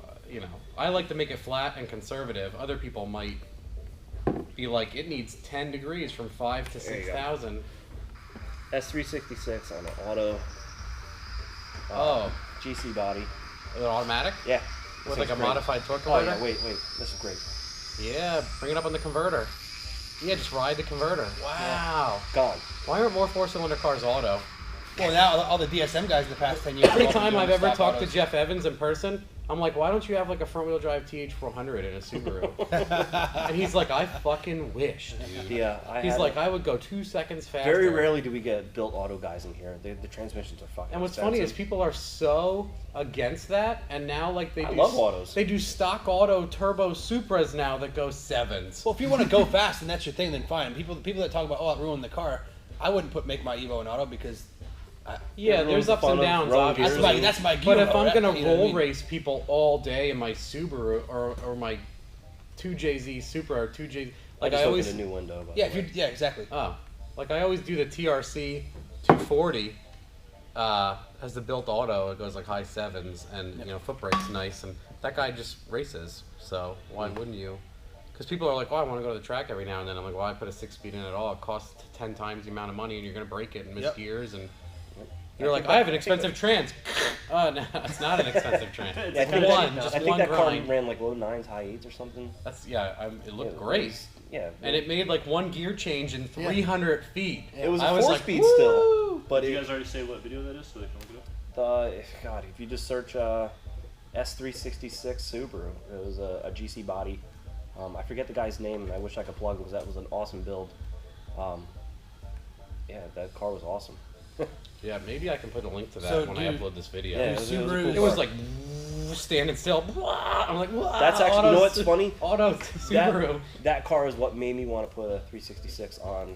I like to make it flat and conservative. Other people might be like, it needs 10 degrees from 5 to There you go. 6,000. S366 on an auto Oh, GC body. is it automatic? Yeah. With This like a thing's great. modified torque Oh converter? yeah, wait, this is great. Yeah, bring it up on the converter. Yeah, just ride the converter. Wow. Gone. Why aren't more 4-cylinder cars auto? Well, now all the DSM guys in the past 10 years. Every have all been time doing I've ever stock talked to autos. Jeff Evans in person, I'm like, why don't you have like a front-wheel drive TH400 in a Subaru? And he's like, I fucking wish, dude. Yeah, He's like, I would go 2 seconds faster. very rarely do we get built auto guys in here. The transmissions are fucking. And what's funny is expensive. people are so against that, and now like they I do love autos. They do stock auto turbo Supras now that go 7s. Well, if you want to go fast and that's your thing, then fine. People that talk about, oh, it ruined the car, I wouldn't make my Evo in auto because. Yeah, It there's ruins the ups fun and of downs, road obviously. gears. That's my But gear if I'm mode, gonna you know what I roll mean? race people all day in my Subaru or my 2JZ Supra or 2J, like I just always opened a new window. By Yeah, the way. exactly. like I always do the TRC 240 as the built auto. It goes like high 7s, and foot brake's nice, and that guy just races. So why wouldn't you? Because people are like, oh, I want to go to the track every now and then. I'm like, well, I put a 6-speed in at all. It costs 10 times the amount of money, and you're gonna break it and miss gears and. You're like, I have an expensive trans. No, it's not an expensive trans. It's Yeah, I think, one, that, just I think one that car grind. ran like low 9s, high 8s or something. That's it looked Yeah, great, Yeah, and it made like one gear change in 300 feet. it was a I was like, 4-speed "Woo!" still. But Did you it, guys already say what video that is so they can look it up? God, if you just search S366 Subaru, it was a GC body. I forget the guy's name, and I wish I could plug him because that was an awesome build. Yeah, that car was awesome. Yeah, maybe I can put a link to that So when do I you- upload this video. Yeah, Do it was a cool Subarus- It was car. like standing still. I'm like, wow. That's actually, you know what's funny? Auto Subaru. That car is what made me want to put a 366 on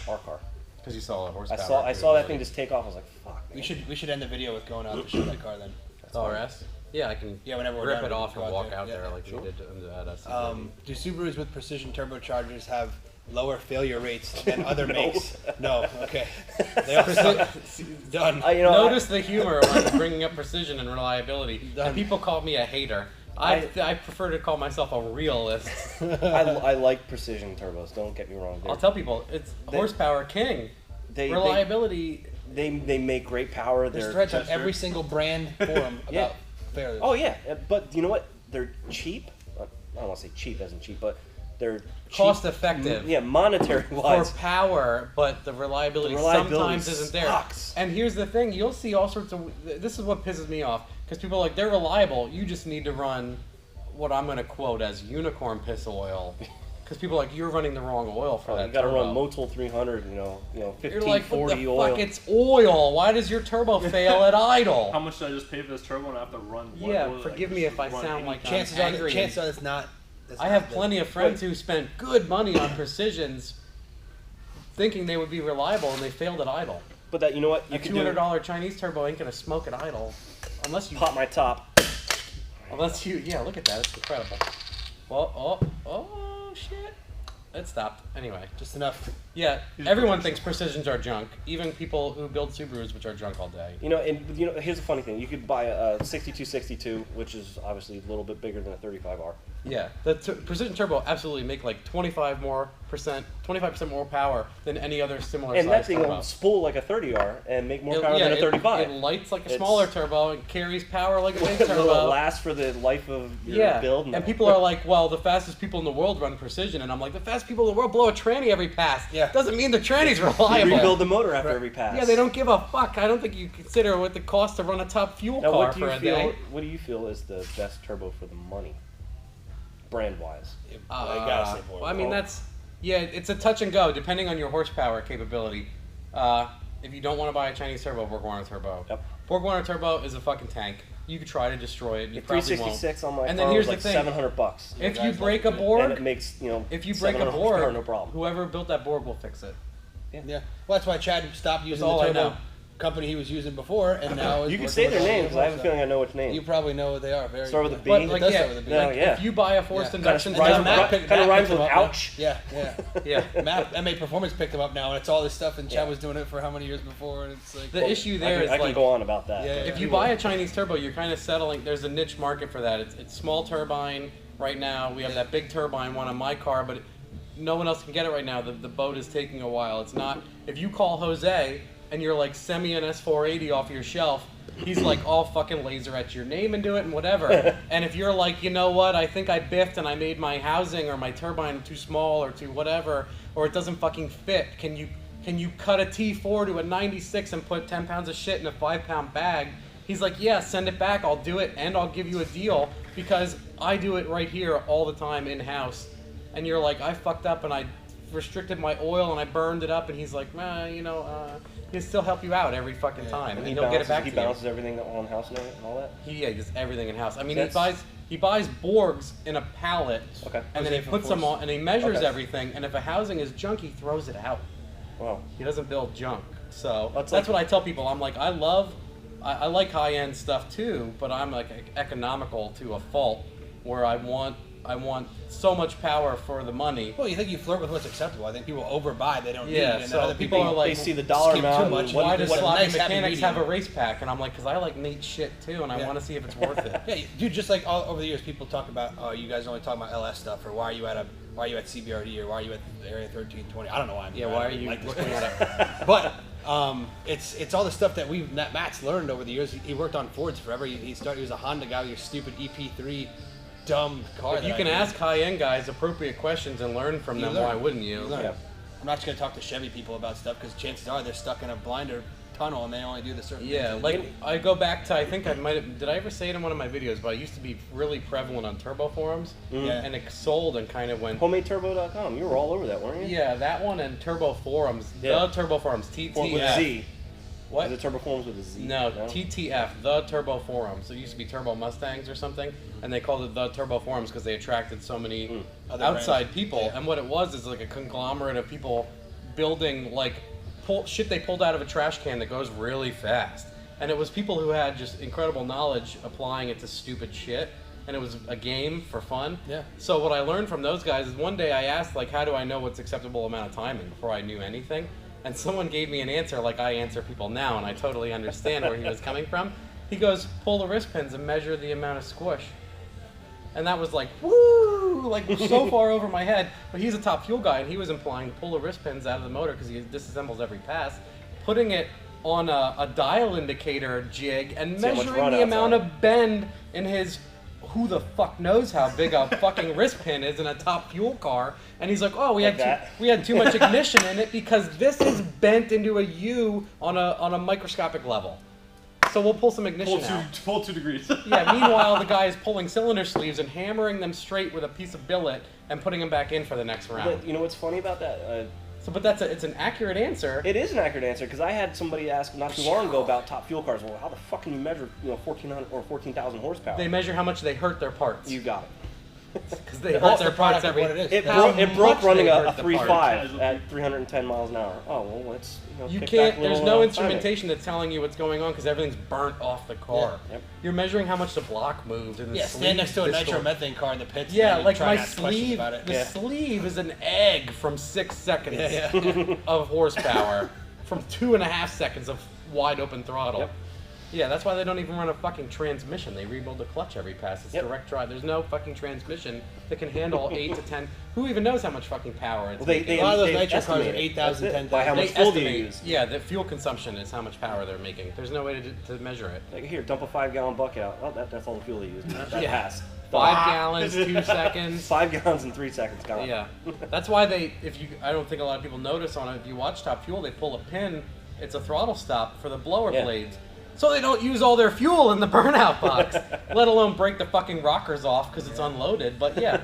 our car. Because you saw the horsepower. I saw that thing just take off. I was like, fuck, man. We should end the video with going out to show that car then. RS. Yeah, I can Yeah, whenever we're rip done, it we off can and go out walk there. out Yeah, there like sure. we did at us. Do Subarus with precision turbochargers have lower failure rates than other makes? No. Okay. They all suck. Done. Notice the humor when I'm bringing up precision and reliability. Done. And people call me a hater. I prefer to call myself a realist. I like precision turbos. Don't get me wrong. I'll tell people it's horsepower king. Reliability. They make great power. There's They're threads on every single brand forum about Yeah. failures. Oh yeah, but you know what? They're cheap. I don't want to say cheap as in cheap, but they're cheap, Cost effective. Yeah, monetary For wise. power, but the reliability, sometimes isn't there. sucks. And here's the thing: you'll see all sorts of. This is what pisses me off because people are like they're reliable. You just need to run what I'm going to quote as unicorn piss oil. Because people are like you're running the wrong oil for that. You got to turbo. run Motul 300. 1540 You're like, what the oil. fuck? It's oil. Why does your turbo fail at idle? How much did I just pay for this turbo and I have to run one Yeah, oil? forgive me if I sound like chances I'm are angry. it's not. I have plenty of friends who spent good money on precisions, thinking they would be reliable, and they failed at idle. But that, you know what? A You can $200 Chinese turbo ain't gonna smoke at idle, unless you. pop my top. Unless you, yeah, look at that, it's incredible. Oh shit! It stopped. Anyway. Just enough. Yeah, everyone thinks precisions are junk. Even people who build Subarus, which are junk all day. You know, and here's the funny thing: you could buy a 6262, which is obviously a little bit bigger than a 35R. Yeah, the precision turbo absolutely make like 25% more power than any other similar And size that thing turbo. will spool like a 30R and make more power than a 35. It lights like a smaller turbo and carries power like a big turbo. Will it last for the life of your build? No. And people are like, well, the fastest people in the world run precision. And I'm like, the fastest people in the world blow a tranny every pass. Yeah. Doesn't mean the tranny's reliable. You rebuild the motor after every pass. Yeah, they don't give a fuck. I don't think you consider what the cost to run a top fuel Now, car for a day. what do you feel is the best turbo for the money, brand-wise? I gotta say more. Well, I mean, it's a touch and go depending on your horsepower capability. If you don't want to buy a Chinese turbo, BorgWarner turbo. Yep. BorgWarner turbo is a fucking tank. You could try to destroy it. You probably 366 won't. on my And car then here's was the like thing. $700. If you guys break like a it. board, And it makes, if you break a 700 board, horsepower, no problem. whoever built that board will fix it. Yeah. Well, that's why Chad stopped using all the I turbo know. company he was using before, and now is You can working say with their all name the because I have a others. feeling I know which name. You probably know what they are. Very. Start with a B. But It like, does yeah, start with a B. No, like yeah. if you buy a forced Yeah. induction Kinda rhymes system, with- kinda rhymes with ouch. Yeah. yeah. MA Performance picked them up now, and it's all this stuff. And Chad was doing it for how many years before? And it's like The issue there is I can like, go on about that. Yeah, but- if you buy a Chinese turbo, you're kind of settling. There's a niche market for that. It's small turbine right now. We have that big turbine one on my car, but no one else can get it right now. The boat is taking a while. It's not. If you call Jose and you're like, send me an S480 off your shelf, he's like, all fucking laser at your name and do it and whatever. And if you're like, you know what, I think I biffed and I made my housing or my turbine too small or too whatever, or it doesn't fucking fit, can you cut a T4 to a 96 and put 10 pounds of shit in a 5-pound bag? He's like, yeah, send it back, I'll do it, and I'll give you a deal, because I do it right here all the time in-house. And you're like, I fucked up and I restricted my oil and I burned it up, and he's like, he'll still help you out every fucking time, and he'll get it back to He you. balances everything on house now and all that? He does everything in-house. I mean, That's- he buys Borgs in a pallet, Okay. and then he Jose from puts them Force. on, and he measures Okay. everything, and if a housing is junk, he throws it out. Wow. He doesn't build junk. So That's that's like- what I tell people. I'm like, I like high-end stuff too, but I'm like economical to a fault, where I want so much power for the money. Well, you think you flirt with what's acceptable. I think people overbuy. They don't need. Yeah, And then so other people are like, They see the dollar skip too amount. much. and What why does does a sloppy nice happy mechanics medium? have a race pack? And I'm like, because I like neat shit too, and I Yeah. want to see if it's worth it. Yeah, dude. Just like all over the years, people talk about, oh, you guys only talk about LS stuff, or why are you at CBRD, or why are you at Area 1320? I don't know why. Yeah, why are you like this looking place. at it? But it's all the stuff that Matt's learned over the years. He worked on Fords forever. He was a Honda guy with your stupid EP3 dumb car. If you can ask high-end guys appropriate questions and learn from them, why wouldn't you? Yeah. I'm not just gonna talk to Chevy people about stuff, because chances are they're stuck in a blinder tunnel and they only do the certain. Yeah, things. like I go back to, I think I might have, did I ever say it in one of my videos, but I used to be really prevalent on turbo forums, Yeah. and it sold and kind of went, HomemadeTurbo.com. You were all over that, weren't you? yeah, that one and turbo forums, Yeah. the turbo forums, With TTF. a Z. What? Is it Turbo Forums with a Z? No, TTF, the Turbo Forums. It used to be Turbo Mustangs or something, and they called it the Turbo Forums because they attracted so many Other outside brands. people. Yeah. And what it was is like a conglomerate of people building like shit they pulled out of a trash can that goes really fast. And it was people who had just incredible knowledge applying it to stupid shit. And it was a game for fun. Yeah. So what I learned from those guys is one day I asked, like, how do I know what's acceptable amount of timing before I knew anything? And someone gave me an answer like I answer people now, and I totally understand where he was coming from. He goes, pull the wrist pins and measure the amount of squish. And that was like, woo, like so far over my head. But he's a top fuel guy, and he was implying pull the wrist pins out of the motor because he disassembles every pass, putting it on a dial indicator jig and See how much measuring the runouts amount are. of bend in his, who the fuck knows how big a fucking wrist pin is in a top fuel car. And he's like, oh, we Like had too much ignition in it because this is bent into a U on a microscopic level. So we'll pull some ignition out. Pull 2 degrees. Yeah, meanwhile, the guy is pulling cylinder sleeves and hammering them straight with a piece of billet and putting them back in for the next round. But you know what's funny about that? But it's an accurate answer. It is an accurate answer, because I had somebody ask not too long ago about top fuel cars. Well, how the fuck can you measure 1,400 or 14,000 horsepower? They measure how much they hurt their parts. You got it. Because they hurt their parts product of what it is. It broke running a hurt the 3.5 parts. at 310 miles an hour. Oh well, let's You kick can't. back a There's little, no timing. instrumentation that's telling you what's going on because everything's burnt off the car. Yeah. Yep. You're measuring how much the block moved and the Yeah, sleeve stand next to a distorted. nitromethane car in the pits. Yeah, and like try my and ask questions sleeve. about it. The sleeve is an egg from 6 seconds Yeah. of horsepower, from 2.5 seconds of wide open throttle. Yep. Yeah, that's why they don't even run a fucking transmission. They rebuild the clutch every pass. It's Yep. direct drive. There's no fucking transmission that can handle 8 to 10. Who even knows how much fucking power it's Well, they, making? A lot of those they nitro cars are estimate it. 8,000, That's it. By how 10,000. much They fuel do you estimate- use? Yeah, the fuel consumption is how much power they're making. There's no way to measure it. Like here, dump a 5-gallon bucket out. Oh, that's all the fuel they use. That Yeah. pass. 5 gallons, 2 seconds. 5 gallons in 3 seconds. Gone. Yeah, that's why I don't think a lot of people notice on it. If you watch Top Fuel, they pull a pin. It's a throttle stop for the blower Yeah. blades, so they don't use all their fuel in the burnout box. Let alone break the fucking rockers off because it's unloaded. But yeah,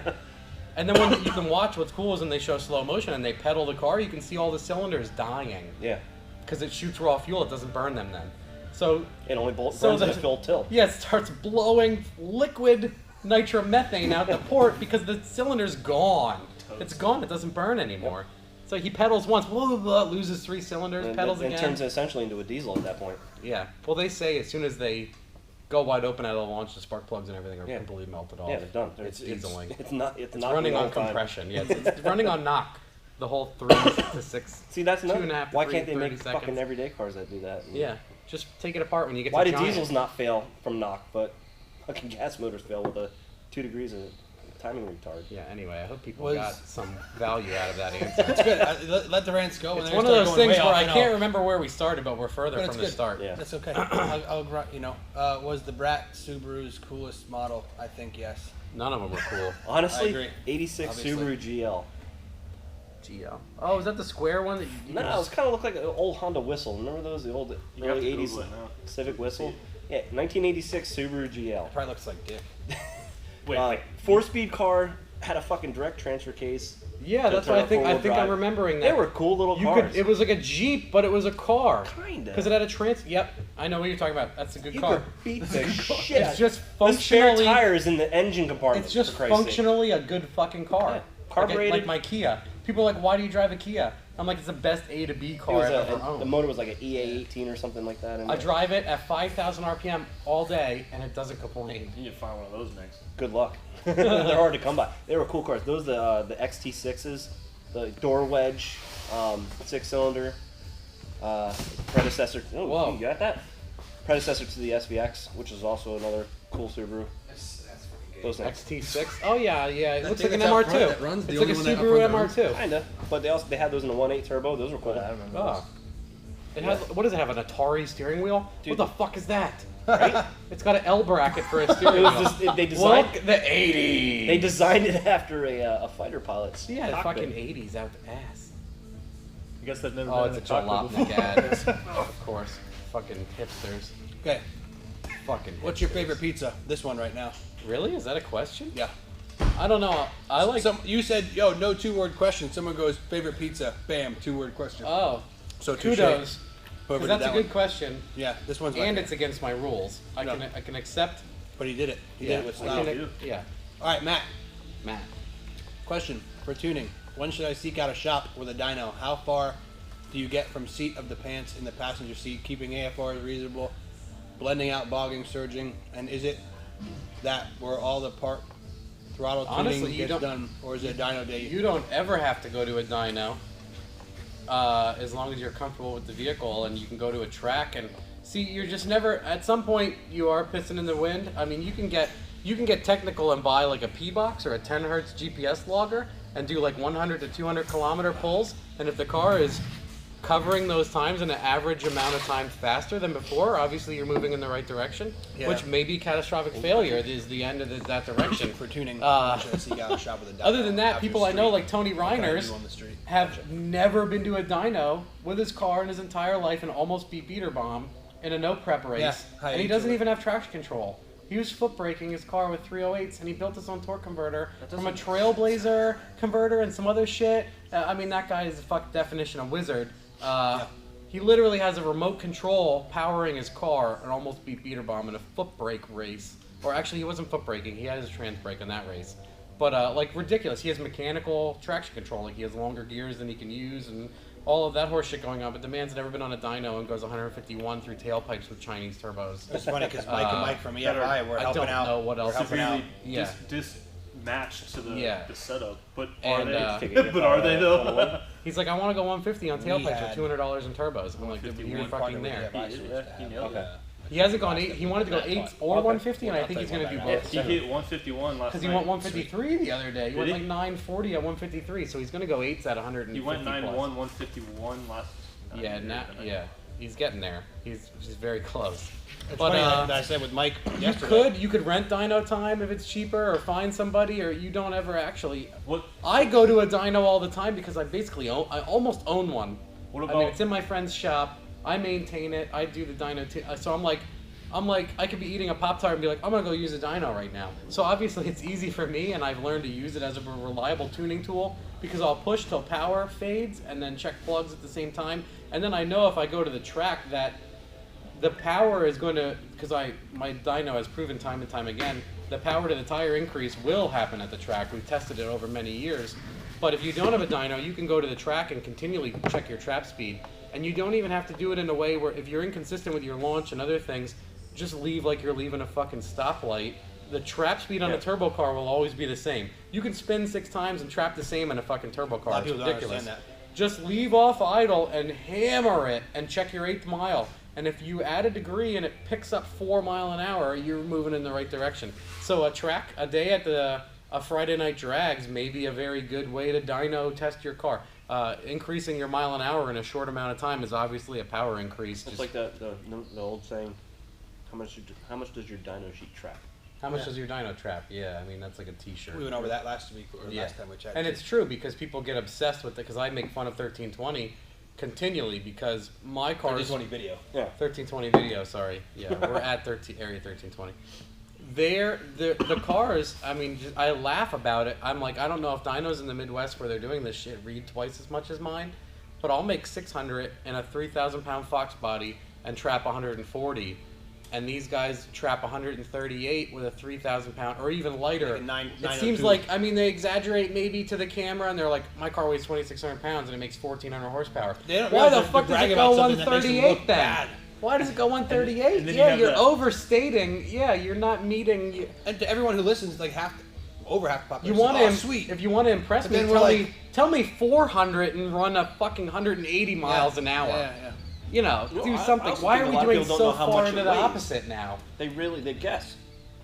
and then when you can watch, what's cool is when they show slow motion and they pedal the car, you can see all the cylinders dying Yeah. because it shoots raw fuel. It doesn't burn them then. So It only burns So at a the- full tilt. yeah, it starts blowing liquid nitromethane out the port because the cylinder's gone. It's gone. It doesn't burn anymore. So he pedals once, blah, blah, blah, loses 3 cylinders, And pedals it again. turns essentially into a diesel at that point. Yeah. Well, they say as soon as they go wide open out of the launch, the spark plugs and everything are Yeah. completely melted off. Yeah, they're done. It's dieseling. It's not. It's It's not running on compression. Yeah, it's running on knock. The whole 3 to 6. See, that's not. 2.5 to Why 3, can't they 30 make seconds. fucking everyday cars that do that? Yeah. Just take it apart when you get Why to do giant. diesels not fail from knock, but fucking gas motors fail with a 2 degrees of timing retard? Yeah. Anyway, I hope people Was- got some value out of that answer. It's good. Let the rants go. It's and one then of start those going things way where off I and can't off. remember where we started, but we're further But from it's the good. start. Yeah. That's okay. Was the Brat Subaru's coolest model? I think yes. None of them were cool. Honestly, I agree. 86 Obviously. Subaru GL. GL. Oh, is that the square one that you No, it kind of looked like an old Honda whistle. Remember those? The old You have early to 80s Google it now. Civic whistle? Yeah, 1986 Subaru GL. Probably looks like dick. Wait, 4-speed car, had a fucking direct transfer case. Yeah, to that's turn why I on think four-wheel I'm drive. remembering that. They were cool little You cars. could. It was like a Jeep, but it was a car. Kinda. Because it had a trans. Yep, I know what you're talking about. That's a good You car. could beat the shit. It's just The spare functionally. tires in the engine compartment. It's just for Christ's sake. functionally a good fucking car. Yeah. Carbureted. Like my Kia. People are like, why do you drive a Kia? I'm like, it's the best A to B It car was I've ever the owned. motor was like an EA18 or something like that. I drive it at 5,000 RPM all day, and it doesn't complain. you need to find one of those next. Good luck. They're hard to come by. They were cool cars. Those the XT6s, the door wedge, 6-cylinder, predecessor. Oh, Whoa. you got that? Predecessor to the SVX, which is also another cool Subaru. Those things. XT6. Oh yeah, yeah. It That looks thing like an that's out MR2. front that runs, the It's like a only one that Subaru up front that MR2. Kinda, but they had those in a 1.8 turbo. Those were cool. I remember Oh. It has. What does it have? An Atari steering wheel? Dude. What the fuck is that? Right? It's got an L bracket for a steering It was wheel. just they designed Look, the 80s. they designed it after a fighter pilot's Yeah, the cockpit. fucking 80s out the ass. I guess they've never Oh, been it's in a a cockpit jalopnik before. ad. Of course. Fucking hipsters. Okay. Fucking What's your hipsters. favorite pizza? This one right now. Really? Is that a question? Yeah. I don't know. I like. You said, yo, no 2-word question. Someone goes, favorite pizza. Bam, 2-word question. Oh, So touche. kudos. Whoever Because did that's a that good one. question, Yeah, this one's my and favorite. it's against my rules. I No. can accept. But he did it. He Yeah, did it with I style. can, yeah. All right, Matt. Matt. Question for tuning. When should I seek out a shop with a dyno? How far do you get from seat of the pants in the passenger seat, keeping AFR reasonable, blending out bogging, surging, and is it that where all the part throttle Honestly, tuning you gets don't- done, or is it a dyno day? You don't ever have to go to a dyno, as long as you're comfortable with the vehicle and you can go to a track and see. You're just never. At some point, you are pissing in the wind. I mean, you can get technical and buy like a P box or a 10 hertz GPS logger and do like 100 to 200 kilometer pulls. And if the car is covering those times in an average amount of time faster than before, obviously you're moving in the right direction, Yeah. which may be catastrophic failure is the end of that direction. For tuning, Uh, when should I seek out a shop with a dyno? Other than that, After people I know street, like Tony what can I do Reiners on the street? have never been to a dyno with his car in his entire life and almost beat Beater Bomb in a no prep race. Yeah, how and you he doesn't do it. even have traction control. He was foot braking his car with 308s and he built his own torque converter from a Trailblazer converter and some other shit. I mean, that guy is a fuck definition of wizard. He literally has a remote control powering his car and almost beat Beater Bomb in a foot brake race. Or actually, he wasn't foot braking. He had his trans brake in that race. But like ridiculous. He has mechanical traction control. Like he has longer gears than he can use, and all of that horse shit going on. But the man's never been on a dyno and goes 151 through tailpipes with Chinese turbos. It's funny because Mike and Mike from EFI were helping out. I don't know what else. Severely Yeah. matched to the setup, but And, are they? But are they though? He's like, I want to go 150 on tailpipes had with $200 in turbos. I'm like, you're fucking there. He nailed it. He hasn't gone 8. He wanted to go 8 or 150, and I think he's going to do both. He hit 151 last night. Because he went 153 the other day. He went like 940 at 153, so he's going to go 8s at 150. He went 9-1, 151 last night. Yeah, he's getting there. He's very close. It's But funny, like I said with Mike you could rent dyno time if it's cheaper, or find somebody, or you don't ever actually. What? I go to a dyno all the time because I almost own one. What I about? mean, it's in my friend's shop. I maintain it. I do the dyno too. So I'm like, I could be eating a Pop-Tart and be like, I'm gonna go use a dyno right now. So obviously it's easy for me, and I've learned to use it as a reliable tuning tool because I'll push till power fades and then check plugs at the same time. And then I know if I go to the track that the power is going to, because my dyno has proven time and time again, the power to the tire increase will happen at the track. We've tested it over many years. But if you don't have a dyno, you can go to the track and continually check your trap speed. And you don't even have to do it in a way where if you're inconsistent with your launch and other things, just leave like you're leaving a fucking stoplight. The trap speed on a turbo car will always be the same. You can spin 6 times and trap the same in a fucking turbo car. It's ridiculous. Just leave off idle and hammer it and check your 8th mile. And if you add a degree and it picks up 4 miles an hour, you're moving in the right direction. So a day at a Friday night drags may be a very good way to dyno test your car. Increasing your mile an hour in a short amount of time is obviously a power increase. It's like the old saying, how much does your dyno sheet trap? How much does your dyno trap? Yeah, I mean, that's like a t-shirt. We went over that last week, or last time we checked. And it's true because people get obsessed with it, because I make fun of 1320 continually because my car's... 1320 video. Yeah. 1320 video, sorry. Yeah, we're at Area 1320. The cars, I mean, I laugh about it. I'm like, I don't know if dynos in the Midwest where they're doing this shit read twice as much as mine, but I'll make 600 in a 3,000-pound Fox body and trap 140, and these guys trap 138 with a 3,000-pound or even lighter. Like it seems like, I mean, they exaggerate maybe to the camera, and they're like, my car weighs 2,600 pounds and it makes 1,400 horsepower. Why the fuck does it go 138 then? Bad. Why does it go 138? Yeah, you're overstating. Yeah, you're not meeting. And to everyone who listens, like over half the population. You want to, sweet. If you want to impress me, tell me 400 and run a fucking 180 miles an hour. Yeah. You know, do something. Why are we doing so far into the opposite now? They guess.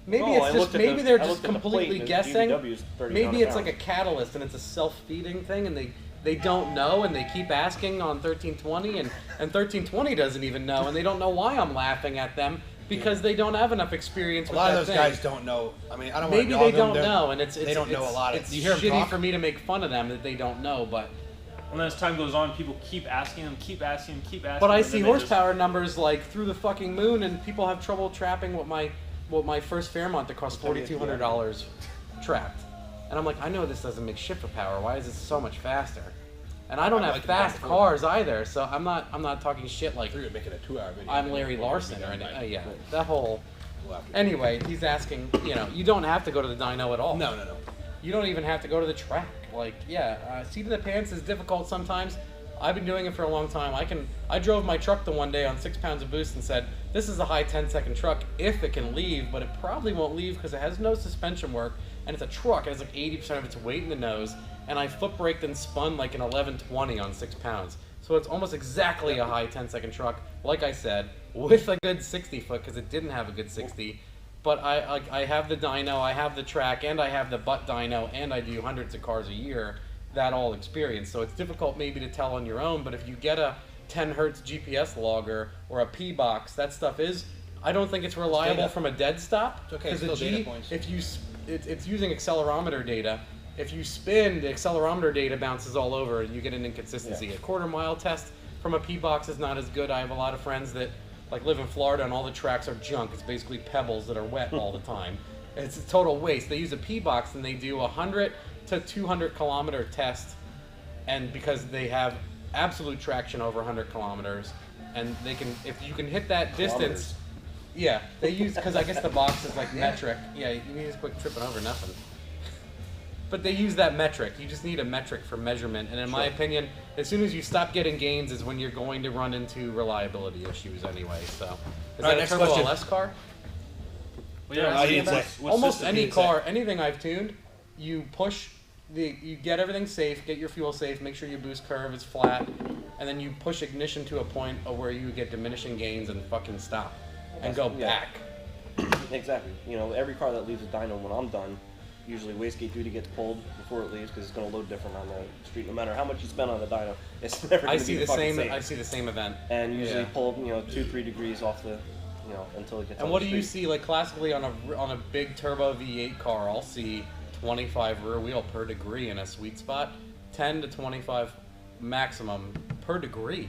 Maybe they're just completely guessing. Maybe it's like a catalyst and it's a self-feeding thing, and they don't know and they keep asking on 1320, and 1320 doesn't even know, and they don't know why I'm laughing at them because they don't have enough experience with that thing. A lot of those guys don't know. I mean, I don't want to Maybe they don't know, and they don't know a lot. It's shitty for me to make fun of them that they don't know, but... And then as time goes on, people keep asking them. But I see horsepower numbers like through the fucking moon, and people have trouble trapping what my first Fairmont that cost $4,200 trapped. And I'm like, I know this doesn't make shit for power. Why is it so much faster? And I don't have fast cars either, so I'm not talking shit like you're making a 2-hour video. I'm Larry Larson or anything. Yeah, that whole. Anyway, he's asking. You know, you don't have to go to the dyno at all. No. You don't even have to go to the track. Like, seat in the pants is difficult sometimes. I've been doing it for a long time. I drove my truck the one day on 6 pounds of boost and said, this is a high 10-second truck if it can leave, but it probably won't leave because it has no suspension work, and it's a truck. It has like 80% of its weight in the nose, and I foot braked and spun like an 1120 on 6 pounds. So it's almost exactly a high 10-second truck, like I said, with a good 60 foot because it didn't have a good 60. But I have the dyno, I have the track, and I have the butt dyno, and I do hundreds of cars a year, that all experience. So it's difficult maybe to tell on your own, but if you get a 10 hertz GPS logger or a P box, that stuff is, I don't think it's reliable from a dead stop. It's okay, because data points. It's using accelerometer data. If you spin, the accelerometer data bounces all over and you get an inconsistency. A quarter mile test from a P box is not as good. I have a lot of friends that live in Florida and all the tracks are junk. It's basically pebbles that are wet all the time. It's a total waste. They use a P box and they do 100 to 200 kilometer test, and because they have absolute traction over 100 kilometers, and they can, if you can hit that distance, they use, because I guess the box is like metric. Yeah, you need to quit tripping over nothing. But they use that metric. You just need a metric for measurement. And in my opinion, as soon as you stop getting gains is when you're going to run into reliability issues anyway. So, is that a next Turbo question. LS car? Well, yeah, he didn't say. Almost system any did he say? car, anything I've tuned, you push you get everything safe, get your fuel safe, make sure your boost curve is flat, and then you push ignition to a point of where you get diminishing gains and fucking stop and go back. Exactly. You know, every car that leaves a dyno when I'm done, usually wastegate duty gets pulled before it leaves because it's going to load different on the street. No matter how much you spend on the dyno, it's never going to be the fucking same. I see the same event. And usually pull 2-3 degrees off the, until it gets. And on what the do you street. see like classically on a big turbo V8 car? I'll see 25 rear wheel per degree in a sweet spot, 10 to 25 maximum per degree,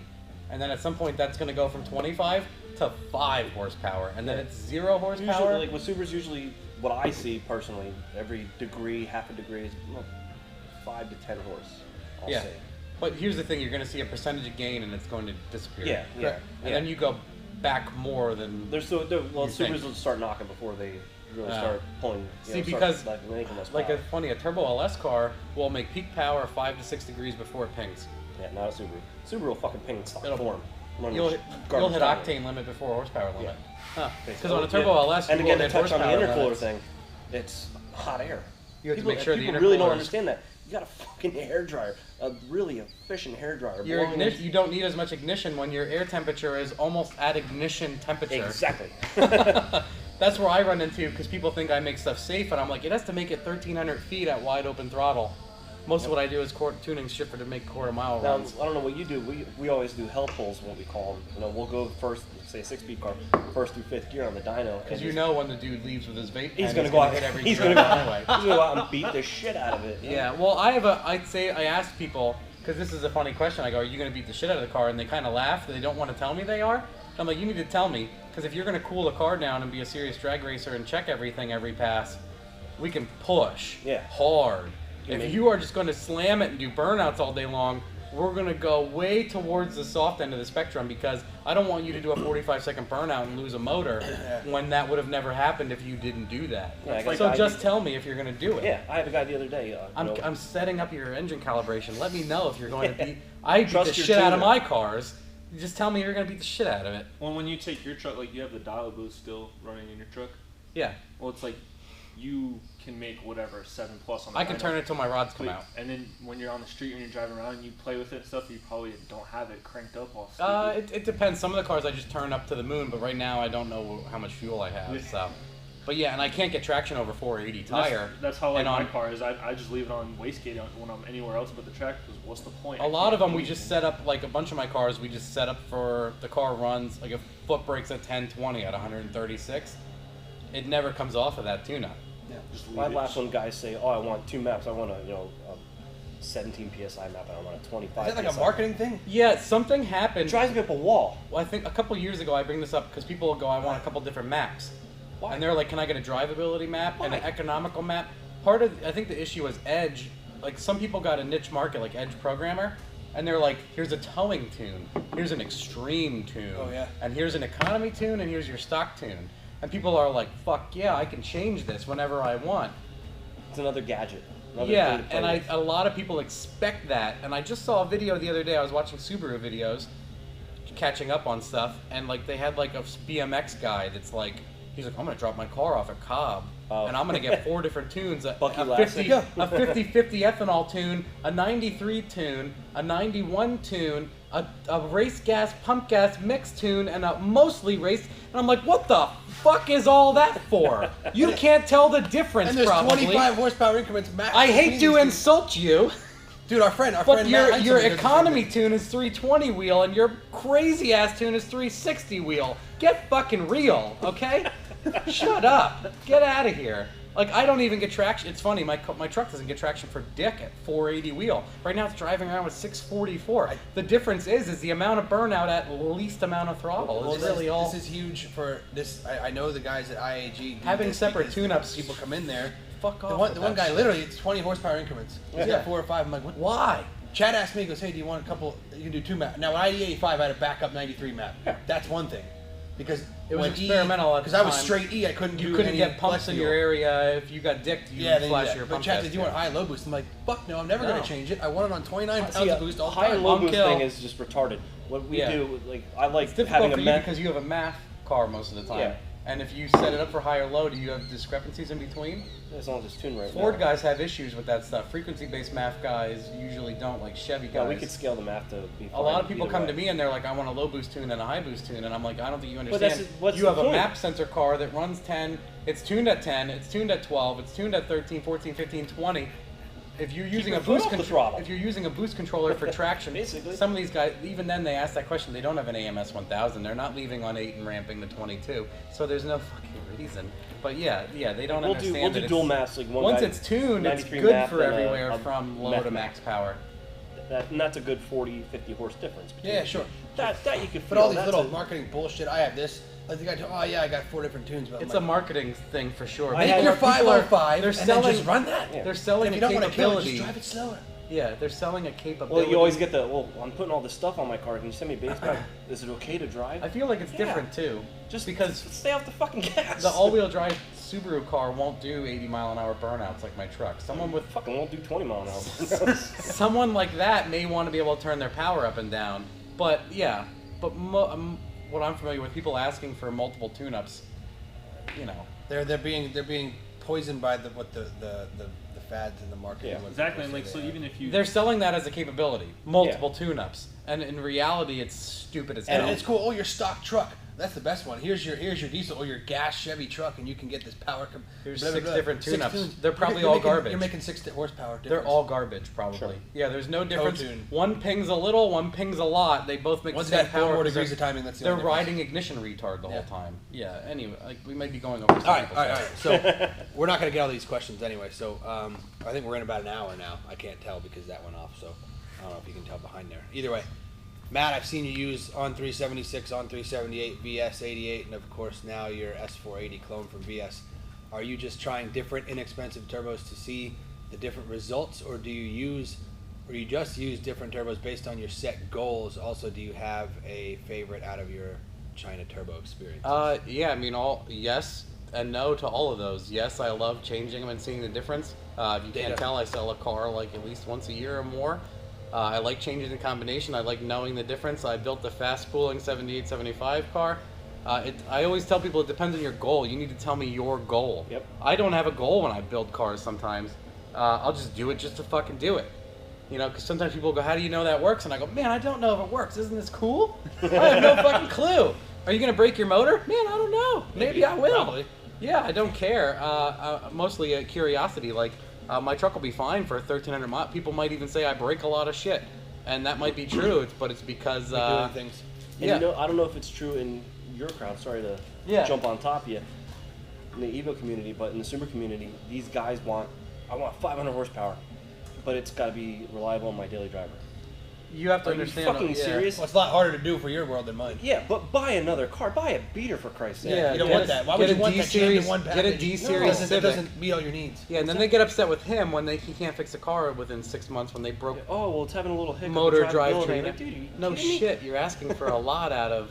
and then at some point that's going to go from 25 to 5 horsepower, and then it's 0 horsepower. Usually, like with Subarus, usually what I see personally, every degree, half a degree is 5 to 10 horse. I'll say. But here's the thing: you're going to see a percentage of gain, and it's going to disappear. Yeah. And then you go back more than. Subarus will start knocking before they really start pulling. See, because making less like power. a Turbo LS car will make peak power 5 to 6 degrees before it pings. Yeah, not a Subaru. Subaru will fucking ping in stock form. You'll hit octane limit before horsepower limit. Because on a Turbo Yeah. LS, and you again, will to hit touch on the horsepower intercooler limits. thing, it's hot air. You have to make sure the people really don't intercoolers- understand that. You got a fucking hair dryer, a really efficient hair dryer. Your ignition, you don't need as much ignition when your air temperature is almost at ignition temperature. Exactly. That's where I run into because people think I make stuff safe, and I'm like, it has to make it 1,300 feet at wide open throttle. Most of what I do is tuning shit to make quarter-mile Now, runs. I don't know what you do. We always do hell pulls, what we call them. You know, we'll go first, say a 6-speed car, first through 5th gear on the dyno. Because you know when the dude leaves with his vape pen, he's gonna go out. hit every He's gear gonna anyway. go out and beat the shit out of it. Yeah, well, I'd say I asked people, because this is a funny question, I go, are you going to beat the shit out of the car? And they kind of laugh, they don't want to tell me they are. I'm like, you need to tell me, because if you're going to cool the car down and be a serious drag racer and check everything every pass, we can push hard. If you are just going to slam it and do burnouts all day long, we're going to go way towards the soft end of the spectrum, because I don't want you to do a 45-second burnout and lose a motor when that would have never happened if you didn't do that. Yeah, so just tell me if you're going to do it. Yeah, I had a guy the other day. I'm setting up your engine calibration. Let me know if you're going to beat. I beat Trust the your shit out of tuner. my cars. You just tell me you're going to beat the shit out of it. Well, when you take your truck, like you have the dial boost still running in your truck. Yeah. Well, it's like you can make whatever 7+ on the I can dyno. turn it till my rods come Wait, out. and then when you're on the street and you're driving around and you play with it and stuff, you probably don't have it cranked up all stupid. It depends. Some of the cars I just turn up to the moon, but right now I don't know how much fuel I have. So, but yeah, and I can't get traction over 480 tire. That's how like And my on- car is. I just leave it on wastegate when I'm anywhere else but the track. Because what's the point? A lot of them we just set up, like a bunch of my cars, we just set up for the car runs, like if foot brakes at 1020 at 136, it never comes off of that tune-up. Just My leave it. last one, guys say, "Oh, I want 2 maps. I want a 17 psi map, and I want a 25." Is that like a PSI. marketing thing? Yeah, something happened. It drives me up a wall. Well, I think a couple years ago I bring this up because people will go, I want a couple different maps. Why? And they're like, can I get a drivability map and an economical map? I think the issue was Edge. Like some people got a niche market like Edge Programmer, and they're like, here's a towing tune, here's an extreme tune, and here's an economy tune, and here's your stock tune. And people are like, fuck yeah, I can change this whenever I want. It's another gadget. Another Yeah, thing to play and with. a lot of people expect that. And I just saw a video the other day. I was watching Subaru videos, catching up on stuff, and like they had like a BMX guy that's like, he's like, I'm gonna drop my car off at Cobb, and I'm gonna get 4 different tunes: a Bucky 50 ethanol tune, a 93 tune, a 91 tune, a race gas pump gas mix tune, and a mostly race. And I'm like, what the fuck is all that for? You can't tell the difference. And there's probably. 25 horsepower increments max. I hate to between these insult you. Dude, our friend But Matt your Heinzelman does the economy same tune is 320 wheel, and your crazy ass tune is 360 wheel. Get fucking real, okay? Shut up. Get out of here. Like, I don't even get traction. It's funny, my truck doesn't get traction for dick at 480 wheel. Right now it's driving around with 644. The difference is the amount of burnout at least amount of throttle. Well, It's really all... This is huge for this. I know the guys at IAG. do Having this separate because tune-ups. People come in there. Fuck off. The one with one that guy, shit. literally, it's 20 horsepower increments. He's got 4 or 5. I'm like, what? Why? Chad asked me, he goes, hey, do you want a couple? You can do 2 maps. Now, with ID85, I had a backup 93 map. That's one thing. because It was experimental at the because I was time. straight E, I couldn't You do couldn't any get pumps flex in fuel. your area. If you got dicked, you Yeah, they flash do your that. But pump Chad test. said you want high and low boost. I'm like, fuck no, I'm never No. gonna change it. I want it on 29 pounds See, of boost all the high time. and low On boost kill. thing is just retarded. What we Yeah. do, like I like It's difficult having a for you mech. because you have a MAF car most of the time. Yeah. And if you set it up for high or low, do you have discrepancies in between? As long as it's tuned right. Ford now. guys have issues with that stuff. Frequency-based MAF guys usually don't, like Chevy guys. Yeah, we could scale the map to be. A fine lot of people either come way. to me and they're like, I want a low boost tune and a high boost tune, and I'm like, I don't think you But that's- understand. what's You the have a point? map sensor car that runs 10, it's tuned at 10, it's tuned at 12, it's tuned at 13, 14, 15, 20. If you're using your a foot boost off the control, throttle. if you're using a boost controller for traction, Basically. some of these guys, even then they ask that question. They don't have an AMS 1000. They're not leaving on 8 and ramping to 22. So there's no fucking reason. But yeah, they don't We'll understand do that dual it's- maps, like one Once guy- it's tuned, it's 93 good map for and everywhere a from low mech to map. max power. And that's a good 40, 50 horse difference. between Yeah, the sure. two. That you could. But feel, all these that's little a- marketing bullshit. I have this. Like the guy, oh yeah, I got 4 different tunes. But It's I'm a like, marketing thing for sure. I make had- your People are- 505 They're and selling. then just run that. Yeah. They're selling If a you don't want to kill it, capability. just drive it slower. Yeah, they're selling a capability. Well, you always get the. Well, I'm putting all this stuff on my car. Can you send me a base pack? Is it okay to drive? I feel like it's Yeah. different too. Just because stay off the fucking gas. the all-wheel drive Subaru car won't do 80-mile-an-hour burnouts like my truck. Someone with fucking won't do 20 mile an hour. someone like that may want to be able to turn their power up and down. But yeah, but what I'm familiar with, people asking for multiple tune-ups, you know. They're being poisoned by the fads in the market. Yeah. and what Exactly, and people like say so, they have. even if you They're selling that as a capability, multiple tune-ups, and in reality, it's stupid as hell. And it's cool. Oh, your stock truck. That's the best one. Here's your diesel or your gas Chevy truck, and you can get this power. There's blah, blah, 6 blah. different 6 tune-ups. tunes. They're probably You're all making- garbage. You're making 6 horsepower difference. They're all garbage, probably. Sure. Yeah, there's no difference. tune. One pings a little, one pings a lot. They both make One's the same got 4 power. more 'cause degrees they're- of timing. That's the They're only difference. riding ignition retard the whole Yeah. time. Yeah. Anyway, like we might be going over. Some All right. people's So heads. we're not going to get all these questions anyway. So I think we're in about an hour now. I can't tell because that went off. So I don't know if you can tell behind there. Either way, Matt, I've seen you use on 376, on 378, VS 88, and of course now your S480 clone from VS. Are you just trying different inexpensive turbos to see the different results, or do you just use different turbos based on your set goals? Also, do you have a favorite out of your China turbo experience? Yeah, I mean, yes and no to all of those. Yes, I love changing them and seeing the difference. If you Data. can't tell, I sell a car like at least once a year or more. I like changing the combination. I like knowing the difference. I built the fast cooling 7875 car. I always tell people it depends on your goal. You need to tell me your goal. Yep. I don't have a goal when I build cars sometimes. I'll just do it just to fucking do it. You know, because sometimes people go, how do you know that works? And I go, man, I don't know if it works. Isn't this cool? I have no fucking clue. Are you going to break your motor? Man, I don't know. Maybe I will. Probably. Yeah, I don't care. Mostly a curiosity. Like, my truck will be fine for 1,300 miles. People might even say I break a lot of shit. And that might be true, but it's because... You're doing things. And Yeah. you know, I don't know if it's true in your crowd. Sorry to jump on top of you. In the Evo community, but in the Subaru community, these guys I want 500 horsepower, but it's got to be reliable on my daily driver. You have to Are you understand... fucking yeah. serious? Well, it's a lot harder to do for your world than mine. Yeah, but buy another car. Buy a beater for Christ's sake. Yeah, you don't get want a- that. Why get would you a want that D-series- jammed in one get a package? D-series It Civic. doesn't meet all your needs. Yeah, and then they get upset with him when he can't fix a car within 6 months when they broke Oh, well, it's having a little hiccup. motor with drive drivability. trainer. Like, dude, are you No kidding me? shit, you're asking for a lot out of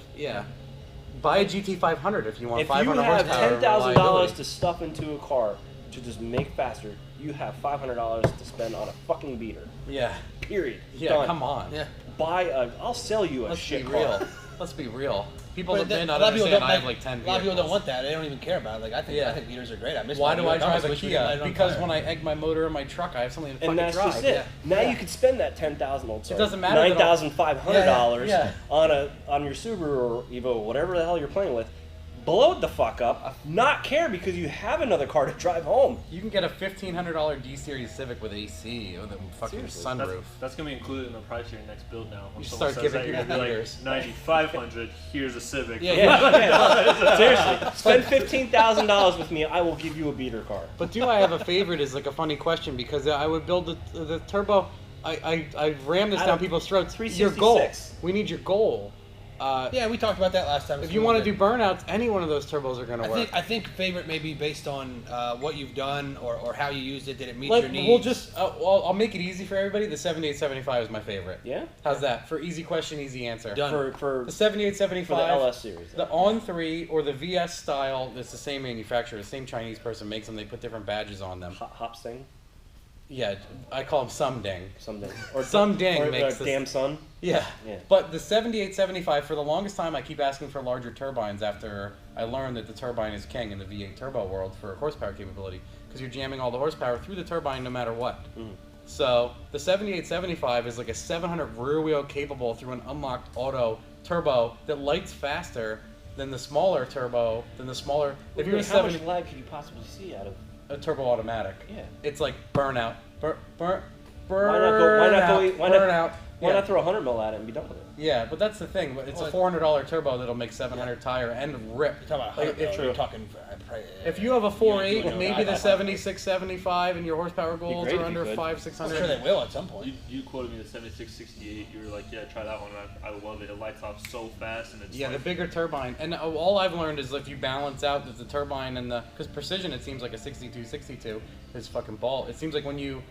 Buy a GT500 if you want If 500 you have horsepower. $10,000 reliability. to stuff into a car to just make faster, you have $500 to spend on a fucking beater. Yeah, Period. yeah, Done. come on. Yeah. I'll sell you a Let's be shit car. real. Let's be real. People But that may not a lot of people understand don't I have like 10 A lot of people don't vehicles. want that. They don't even care about it. Like I think Yeah. beaters are great. I miss Why my do I New York. drive a wish we Kia? could ride it on Because fire. when I egg my motor in my truck, I have something to fucking And that's drive. just it. Yeah. Now Yeah. you could spend that $10,000, doesn't matter that I'll- $9,500 Yeah. on your Subaru or Evo, or whatever the hell you're playing with. Blow it the fuck up, not care because you have another car to drive home. You can get a $1,500 D-Series Civic with AC with a fucking Seriously. sunroof. That's gonna be included in the price of your next build now. When You someone start says giving that, people you're gonna be meters. like 9,500. Here's a Civic. Yeah. Seriously, spend $15,000 with me. I will give you a beater car. But do I have a favorite is like a funny question because I would build the turbo. I ram this Out down of people's throats. Your goal. 366. We need your goal. Yeah, we talked about that last time. If you want to do burnouts, any one of those turbos are going to work. I think favorite may be based on what you've done or how you used it. Did it meet your needs? We'll just, I'll make it easy for everybody. The 7875 is my favorite. Yeah? How's that? For easy question, easy answer. Done. For The 7875. for the LS series. The On 3 or the VS style, it's the same manufacturer, the same Chinese person makes them. They put different badges on them. Hops thing? Yeah, I call them Sumding. Something. Sumding or makes Damn Sun? Yeah. Yeah. But the 7875, for the longest time, I keep asking for larger turbines after I learned that the turbine is king in the V8 turbo world for horsepower capability, because you're jamming all the horsepower through the turbine no matter what. So the 7875 is like a 700 rear wheel capable through an unlocked auto turbo that lights faster than the smaller turbo, if you're a How much lag could you possibly see out of a turbo automatic. Yeah. It's like burnout. Burnout. Why not throw 100 mil at it and be done with it? Yeah, but that's the thing. It's a $400 turbo that'll make 700 tire and rip. You're talking about Like, you're talking. If you have a 4.8, know, maybe the 7675 and your horsepower goals great are if you under could. 5, I'm 600. sure they will at some point. You quoted me the 7668. You were like, yeah, try that one. I love it. It lights off so fast, and it's Yeah, like, the bigger turbine. And all I've learned is if you balance out the turbine and because precision, it seems like a 6262 is fucking ball. It seems like when you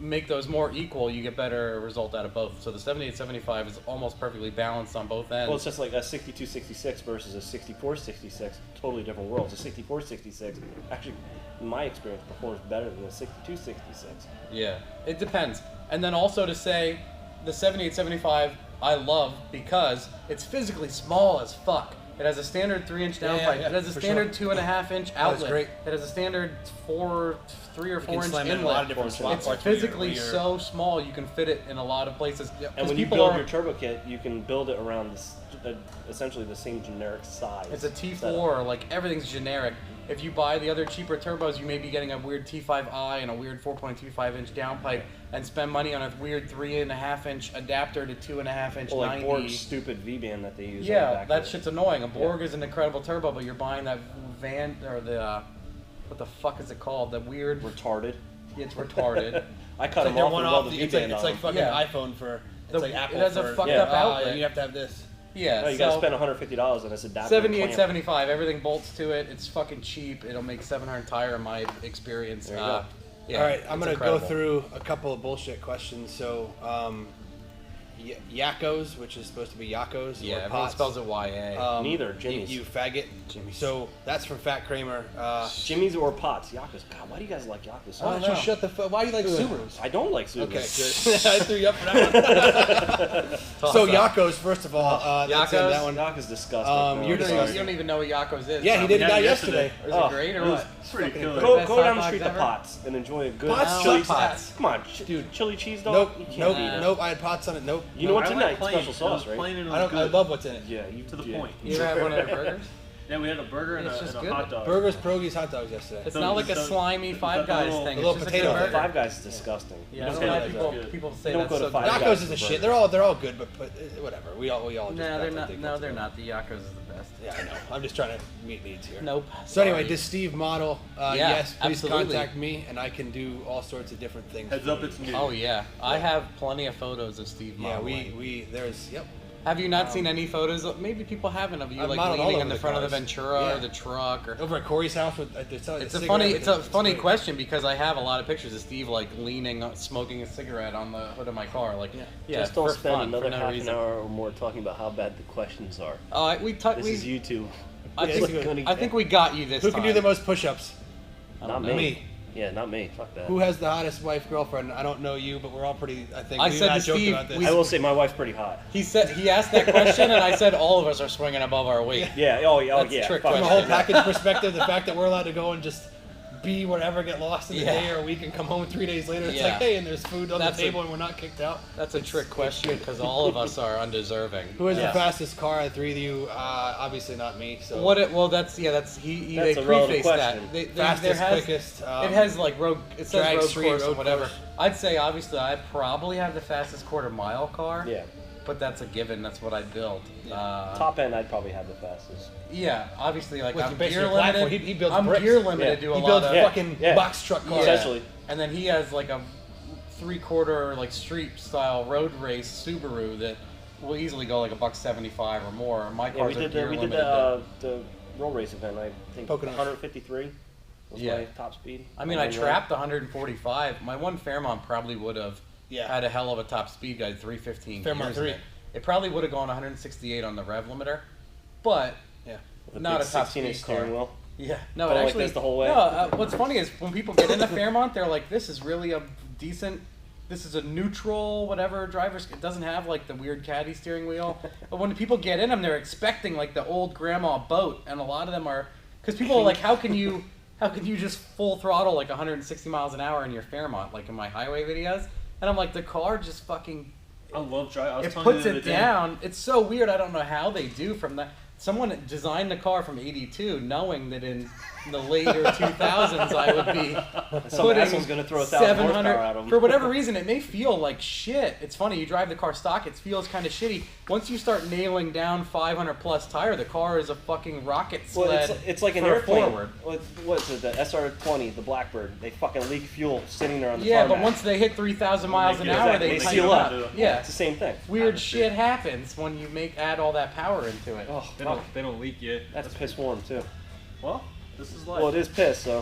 make those more equal, you get better result out of both. So the 7875 is almost perfectly balanced on both ends. Well, it's just like a 6266 versus a 6466. Totally different worlds. A 6466 actually, in my experience, performs better than a 6266. Yeah, it depends. And then also to say, the 7875 I love because it's physically small as fuck. It has a standard 3-inch downpipe. It has a standard 2.5-inch outlet. great. It has a standard 3 or 4-inch slam it in inlet. a lot of different slot It's parts where physically you're- so small you can fit it in a lot of places. And when you build your turbo kit, you can build it around essentially the same generic size. It's a T4, like everything's generic. If you buy the other cheaper turbos, you may be getting a weird T5i and a weird 4.25-inch downpipe and spend money on a weird 3.5-inch adapter to 2.5-inch 90. like Borg's stupid V-band that they use. on the Yeah, back that of it. shit's annoying. A Borg is an incredible turbo, but you're buying that van or the what the fuck is it called? The weird. Retarded. It's retarded. I cut It's them like off and they're welded one the off. V-band It's on like them. fucking Yeah. iPhone for. It's The- like Apple. it has a for, fucked Yeah. up outlet. You have to have this. Yeah, No, you so gotta spend $150 on this adapter. 7875, everything bolts to it. It's fucking cheap. It'll make 700 tire in my experience. There you go. Yeah, All right, I'm it's gonna incredible. go through a couple of bullshit questions. So, Yakos, which is supposed to be Yakos, Yeah, or everyone pots. spells it YA. Neither, Jimmy's. You faggot. Jimmy's. So that's from Fat Kramer. Jimmy's or Pots. Yakas. God, why do you guys like Yakas so Why much? don't you shut the fuck? Why do you like Subarus? I don't like Subaru. Okay, good. I threw you up for that one. So Yakos, first of all, that's in Yakos? that one. Yaka's disgusting. You're You disgusting. don't even know what Yakos is. Yeah, he did had that it yesterday. Is Oh, it great or it was what? It's pretty killer. Go Best down hot the street dogs to ever? Pots and enjoy a good Pots chili. Pots. Come on, dude, chili cheese dog. Nope, You can't nope, eat it. nope. I had pots on it. Nope. You know what's I in went that? plain. Special sauce, It was right? plain and it I was don't. I good. love what's in it. Yeah, you To the yeah. point. You ever had one of their burgers? Yeah, we had a burger and, It's a, just and a good. hot dog. Burgers, pierogies, hot dogs yesterday. It's So- not like a so- slimy Five the Guys little- thing. the It's little just a potato good burger. burger. Five Guys is disgusting. Yeah, don't a go lot to of that. people say You don't that's go to so Five good. Guys. Yakos is a burger. shit. They're all good, but whatever. We all just. No, they're act like not. they No, go they're to not. The Yakos is the best. Yeah, I know. I'm just trying to meet needs here. Nope. So anyway, Sorry. this Steve model, Yeah, yes, please absolutely. contact me, and I can do all sorts of different things. Heads for up, you. it's new. Oh yeah, I have plenty of photos of Steve Yeah, modeling. there's yep. Have you not seen any photos? Maybe people haven't of you I've like modeled all leaning over in the the front of the cars. Ventura Yeah. or the truck or. Over at Corey's house with It's a funny question because I have a lot of pictures of Steve like leaning, smoking a cigarette on the hood of my car. Like, yeah, Just don't for spend fun, another for no half reason. an hour or more talking about how bad the questions are. This is YouTube. I Yeah, think, it's good. I think we got you this Who time. can do the most push-ups? Not know. me. Me. Yeah, not me. Fuck that. Who has the hottest wife girlfriend? I don't know you, but we're all pretty. I think I we said and to joked Steve, about this. I will say my wife's pretty hot. He asked that question, and I said all of us are swinging above our weight. Yeah. Oh, yeah. Oh, That's a yeah. trick Fuck From a question. whole package perspective, the fact that we're allowed to go and just be whatever, get lost in the Yeah. day or a week and come home 3 days later, it's Yeah. like, hey, and there's food on That's the table and we're not kicked out. That's a trick question because all of us are undeserving. Who has Yeah. the fastest car? The three of you, obviously not me. So That's he That's they a relevant preface that. question. There fastest, has, quickest. it has like road. It says drag road street, course road and whatever. course. I'd say obviously I probably have the fastest quarter-mile car. Yeah. But that's a given. That's what I built. Top end, I'd probably have the fastest. Yeah, obviously, like With I'm the base of gear your platform, limited. he builds I'm bricks. gear limited Yeah. to a he lot builds of. fucking yeah. box truck cars. Yeah. Essentially. And then he has like a 3/4 like street style road race Subaru that will easily go like $175 or more. My Yeah, cars we are did gear the limited. the roll race event. I think Poconos. 153 was Yeah. my top speed. I mean, I trapped 145. My one Fairmont probably would have had a hell of a top speed guide, 315 Fairmont gears in 3. It probably would have gone 168 on the rev limiter, but not a top 16-inch speed steering car. wheel. Yeah, no, Going it like actually. this the whole way? No, what's funny is when people get into Fairmont, they're like, "This is really a decent. This is a neutral, whatever driver's. It doesn't have like the weird caddy steering wheel." But when people get in them, they're expecting like the old grandma boat, and a lot of them are because people are like, "How can you just full throttle like 160 miles an hour in your Fairmont, like in my highway videos?" And I'm like, the car just fucking. I love driving. It puts it down. It's so weird. I don't know how they do from that. Someone designed the car from '82, knowing that in the later 2000s I would be Someone's going to throw 1,000 horsepower at them. For whatever reason, it may feel like shit. It's funny. You drive the car stock, it feels kind of shitty. Once you start nailing down 500 plus tire, the car is a fucking rocket sled. Well, it's like an for airplane. forward. What's it? The SR20, the Blackbird. They fucking leak fuel sitting there on the Yeah, tarmac. but once they hit 3,000 miles an Yeah, hour, exactly. they They tighten seal up. up. Yeah, It's the same thing. weird shit happens when you add all that power into it. Oh, They fuck. don't leak yet. That's piss warm too. Well, this is life. Well, it is piss. So,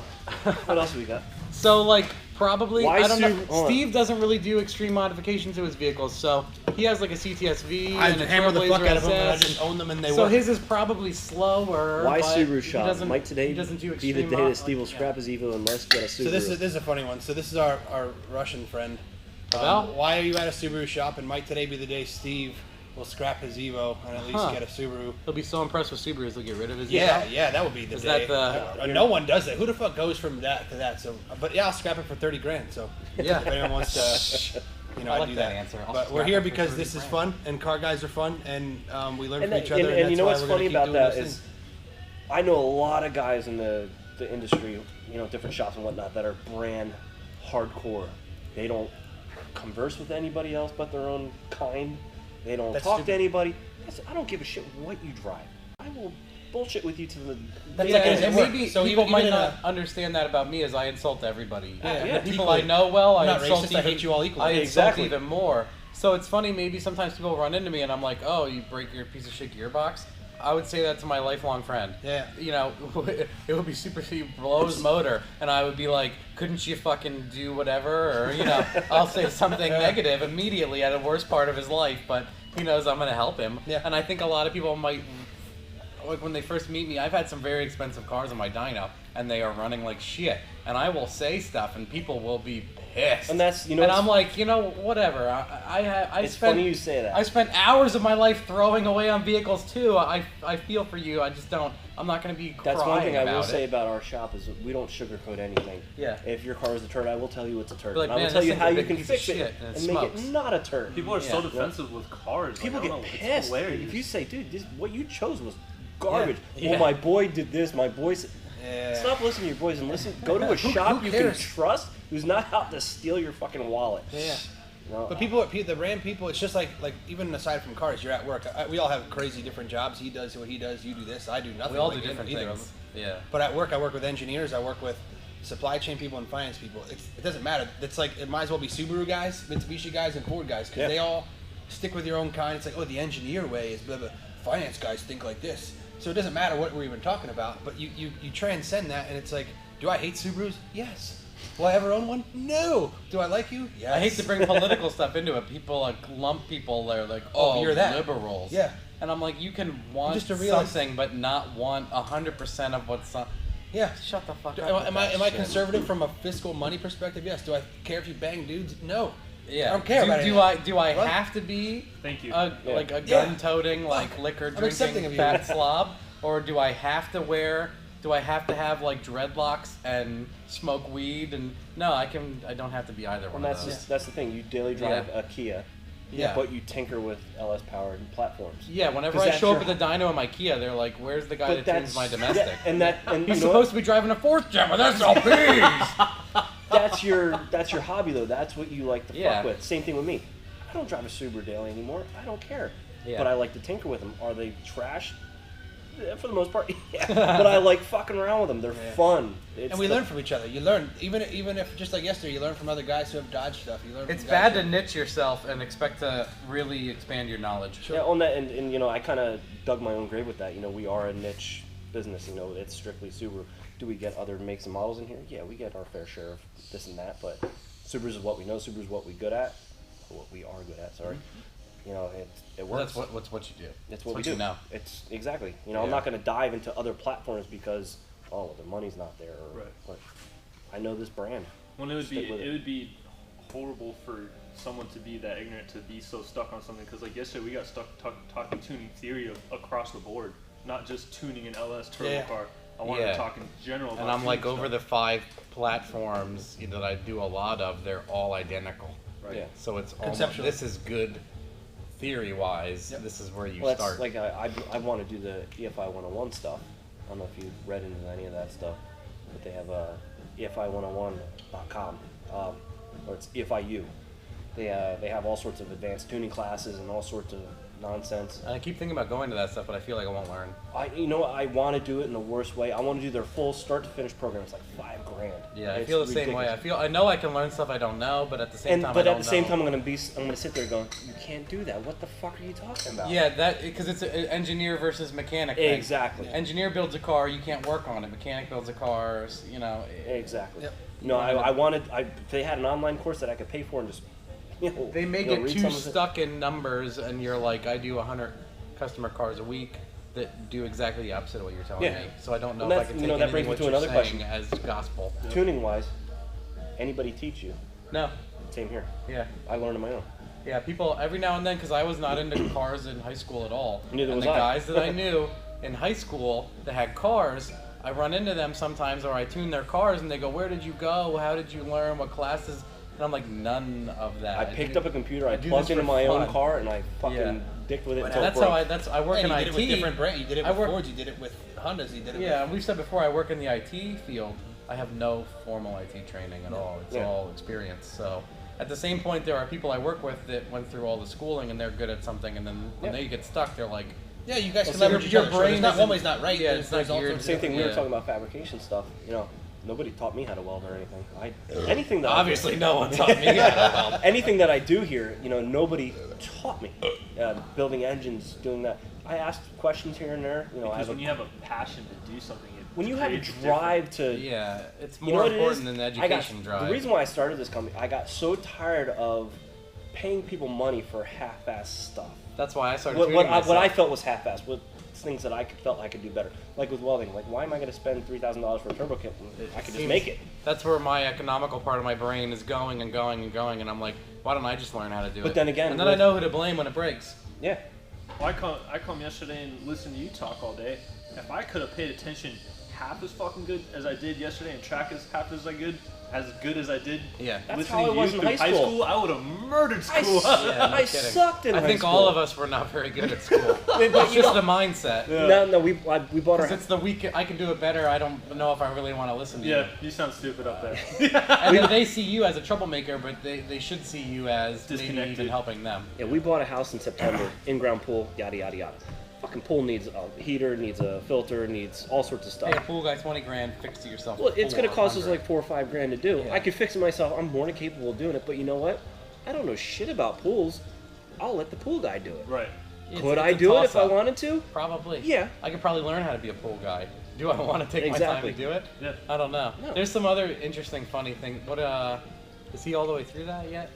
what else we got? So, like, probably, Why I don't know. Subaru- hold on. Steve doesn't really do extreme modifications to his vehicles, so he has like a CTS-V I and a hammer the fuck Trailblazer out of them, and I SS. just own them, and they So work. his is probably slower. Why but Subaru he shop? doesn't- Might today he doesn't do be the extreme day mod- that Steve will scrap his Evo and let's get a Subaru. So this is a funny one. So this is our Russian friend. Pavel? Why are you at a Subaru shop? And might today be the day Steve will scrap his Evo and at least get a Subaru? He'll be so impressed with Subarus, he'll get rid of his Yeah, Evo. yeah, that would be the Is day. that the- No one does that. Who the fuck goes from that to that? So, but yeah, I'll scrap it for 30 grand. So Yeah. if anyone wants to, I I'd like do that that. answer. I'll But we're scrap here it for because 30 this is grand. fun and car guys are fun and we learn and, from each other. and you know that's what's why we're funny gonna keep about doing that this is, I know a lot of guys in the industry, different shops and whatnot, that are brand hardcore. They don't converse with anybody else but their own kind. They don't That's talk stupid. to anybody. I don't give a shit what you drive. I will bullshit with you to the. That's Yeah, like and at work. maybe So people even might in not a- understand that about me as I insult everybody. Yeah, The people equally. I know well, I'm I not insult racist, I hate you all equally. I insult Exactly. even more. So it's funny, maybe sometimes people run into me and I'm like, oh, you break your piece of shit gearbox? I would say that to my lifelong friend. Yeah. It would be super, he blows motor, and I would be like, couldn't you fucking do whatever? Or, I'll say something negative immediately at the worst part of his life, but he knows I'm going to help him. Yeah. And I think a lot of people might, like when they first meet me, I've had some very expensive cars on my dyno, and they are running like shit. And I will say stuff, and people will be pissed. And that's, and I'm like, whatever. I It's spent, funny you say that. I spent hours of my life throwing away on vehicles too. I feel for you. I just don't. I'm not going to be crying That's one thing I will about say it. about our shop is that we don't sugarcoat anything. Yeah. If your car is a turd, I will tell you it's a turd. Be like, and I will "Man, tell this you thing's how a you big can piece of fix it shit, and it make smokes." it not a turd. People are so Yeah. defensive with cars. People like, I don't get know, pissed. It's hilarious. If you say, dude, what you chose was garbage. Yeah. Well, my boy did this. My boy said. Yeah. Stop listening to your boys and listen. Go to a shop you can cares? trust who's not out to steal your fucking wallet. Yeah. No, But the RAM people, it's just like even aside from cars, you're at work. We all have crazy different jobs. He does what he does. You do this. I do nothing. We all like do different either of things. them. Yeah. But at work, I work with engineers. I work with supply chain people and finance people. It doesn't matter. It's like it might as well be Subaru guys, Mitsubishi guys, and Ford guys because Yeah. they all stick with your own kind. It's like, oh, the engineer way is blah blah. Finance guys think like this. So it doesn't matter what we're even talking about. But you transcend that, and it's like, do I hate Subarus? Yes. Will I ever own one? No. Do I like you? Yes. I hate to bring political stuff into it. People like lump people. They're like, Oh, oh, you're that. liberals. Yeah. And I'm like, you can want Just to realize- something, but not want 100% of what's. Yeah. Shut the fuck Do- up. Am with I that shit. conservative from a fiscal money perspective? Yes. Do I care if you bang dudes? No. Yeah. I don't care about do anything. I What? have to be Thank you. like a Yeah. gun-toting, like liquor I'm accepting drinking of you. fat slob, or do I have to wear? Do I have to have like dreadlocks and smoke weed? And no, I don't have to be either one And of those. that's the thing. You daily drive a Kia, Yeah. but you tinker with LS powered platforms. Yeah, whenever 'Cause I that's show up your- with a dyno in my Kia, they're like, "Where's the guy that tunes my domestic?" Yeah, and He's you know supposed to be driving a fourth gen with SLPs. that's your hobby though. That's what you like to Yeah. fuck with. Same thing with me. I don't drive a Subaru daily anymore. I don't care. Yeah. But I like to tinker with them. Are they trash? For the most part, yeah. But I like fucking around with them. They're fun. And we learn from each other. You learn, even if just like yesterday, you learn from other guys who have Dodge stuff. You learn. It's from bad guys to niche yourself and expect to really expand your knowledge. Yeah, on that, and you know, I kind of dug my own grave with that. You know, we are a niche business. You know, it's strictly Subaru. Do we get other makes and models in here? Yeah, we get our fair share of this and that. But Subaru's is what we know. Subaru's what we good at. What we are good at. Sorry. You know, it works. Well, that's what you do. That's what we do. You know. It's exactly. You know, I'm not going to dive into other platforms because the money's not there. Or, Right. But I know this brand. Well, it would be horrible for someone to be that ignorant to be so stuck on something. Because like yesterday, we got stuck talking tuning theory across the board, not just tuning an LS turbo car. I wanted to talk in general. About and I'm like, over stuff. the 5 platforms that I do a lot of, they're all identical. Right. Yeah. So it's almost, Conceptually. this is good theory-wise. Yep. This is where you Well, start. Like I want to do the EFI 101 stuff. I don't know if you've read into any of that stuff, but they have EFI101.com, or it's EFIU. They have all sorts of advanced tuning classes and all sorts of nonsense. And I keep thinking about going to that stuff, but I feel like I won't learn. I want to do it in the worst way. I want to do their full start to finish program. It's like $5,000. Yeah, I It's feel the same way. ridiculous. I know I can learn stuff I don't know, but at the same time, But I don't at the same know. time, I'm gonna sit there going, you can't do that. What the fuck are you talking about? Yeah, that because it's an engineer versus mechanic thing. Exactly. Engineer builds a car, you can't work on it. Mechanic builds a car, you know. Exactly. Yep. No, I wanted. If they had an online course that I could pay for and just, They may read get too some of it. stuck in numbers, and you're like, I do 100 customer cars a week that do exactly the opposite of what you're telling Yeah. me. So I don't know And if I that's- can you take know, that anything brings me what to you're another saying question. as gospel. Tuning wise, anybody teach you? No. Same here. Yeah. I learned on my own. Yeah, people every now and then, because I was not into cars in high school at all. Neither and was the I. guys that I knew in high school that had cars, I run into them sometimes, or I tune their cars, and they go, "Where did you go? How did you learn? What classes?" And I'm like, none of that. I picked up a computer, I do plugged this into for my own fun. car, and I fucking Yeah. dicked with it But until That's it broke. how I work in you IT. did it with different brands. You did it I with work- Fords. You did it with Hondas. You did it. Yeah, with... we've said before, I work in the IT field. I have no formal IT training at all. It's Yeah. all experience. So at the same point, there are people I work with that went through all the schooling and they're good at something, and then when Yeah. they get stuck, they're like, Yeah, you guys can so leverage each your other. So brain there's not isn't- one way's not right. yeah, there's it's not all geared sorts Same of- thing. We were Yeah. talking about fabrication stuff. You know, nobody taught me how to weld or anything. Anything that obviously no one taught me how to weld. anything that I do here, you know, nobody taught me. Building engines, doing that. I asked questions here and there. You know, Because when you have a passion to do something, when you have a creates drive to, Yeah, it's you know more what it important is? than the I got- education drive. The reason why I started this company, I got so tired of paying people money for half-ass stuff. That's why I started What tuning I myself. felt was half-assed. What things that I felt I could do better, like with welding. Like, why am I going to spend $3,000 for a turbo kit when I could just seems- make it? That's where my economical part of my brain is going and going and going, and I'm like, why don't I just learn how to do it? But then again, and then I know who to blame when it breaks. Yeah. Well, I come yesterday and listened to you talk all day. If I could have paid attention half as fucking good as I did yesterday and track as half as good as I did Yeah. That's listening how I to was you in through high school. I would have murdered school. Yeah, no I kidding. sucked in I high think school. all of us were not very good at school. But It's you just know- the mindset. No, we bought our. Because it's the week I can do it better. I don't know if I really want to listen to Yeah, you. you sound stupid up there. And then they see you as a troublemaker, but they should see you as maybe Disconnected. even helping them. Yeah, we bought a house in September, in-ground pool, yada yada yada. Fucking pool needs a heater, needs a filter, needs all sorts of stuff. Hey, a pool guy, 20 grand, fix it yourself. Well, for it's gonna cost us 400. like $4 or $5 grand to do. Yeah. I could fix it myself. I'm more than capable of doing it. But you know what? I don't know shit about pools. I'll let the pool guy do it. Right. It's- Could it's I a do it if I toss-up. wanted to? Probably. Yeah. I could probably learn how to be a pool guy. Do I want to take my time Exactly. to do it? Yeah. I don't know. No. There's some other interesting, funny thing. What is he all the way through that yet?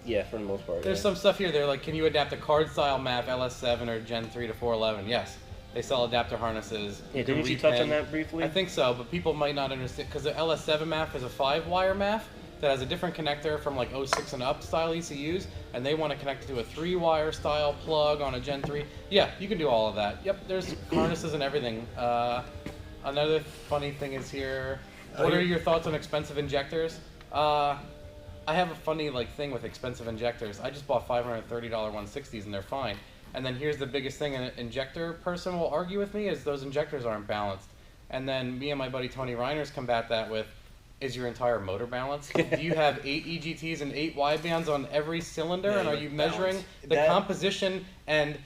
Yeah, for the most part. There's yeah. some stuff here. They're like, can you adapt a card style MAF LS7 or Gen 3 to 411? Yes. They sell adapter harnesses. Yeah, You can didn't you touch on repin. that briefly? I think so, but people might not understand because the LS7 MAF is a 5-wire MAF that has a different connector from like 06 and up style ECUs, and they want to connect it to a 3-wire style plug on a Gen 3. Yeah, you can do all of that. Yep, there's harnesses and everything. Another funny thing is here. What are your thoughts on expensive injectors? I have a funny thing with expensive injectors. I just bought $530 160s and they're fine. And then here's the biggest thing an injector person will argue with me is those injectors aren't balanced. And then me and my buddy Tony Reiners combat that with, is your entire motor balanced? Do you have 8 EGTs and 8 Y bands on every cylinder? Yeah, and are you you have measuring balance. the That- composition and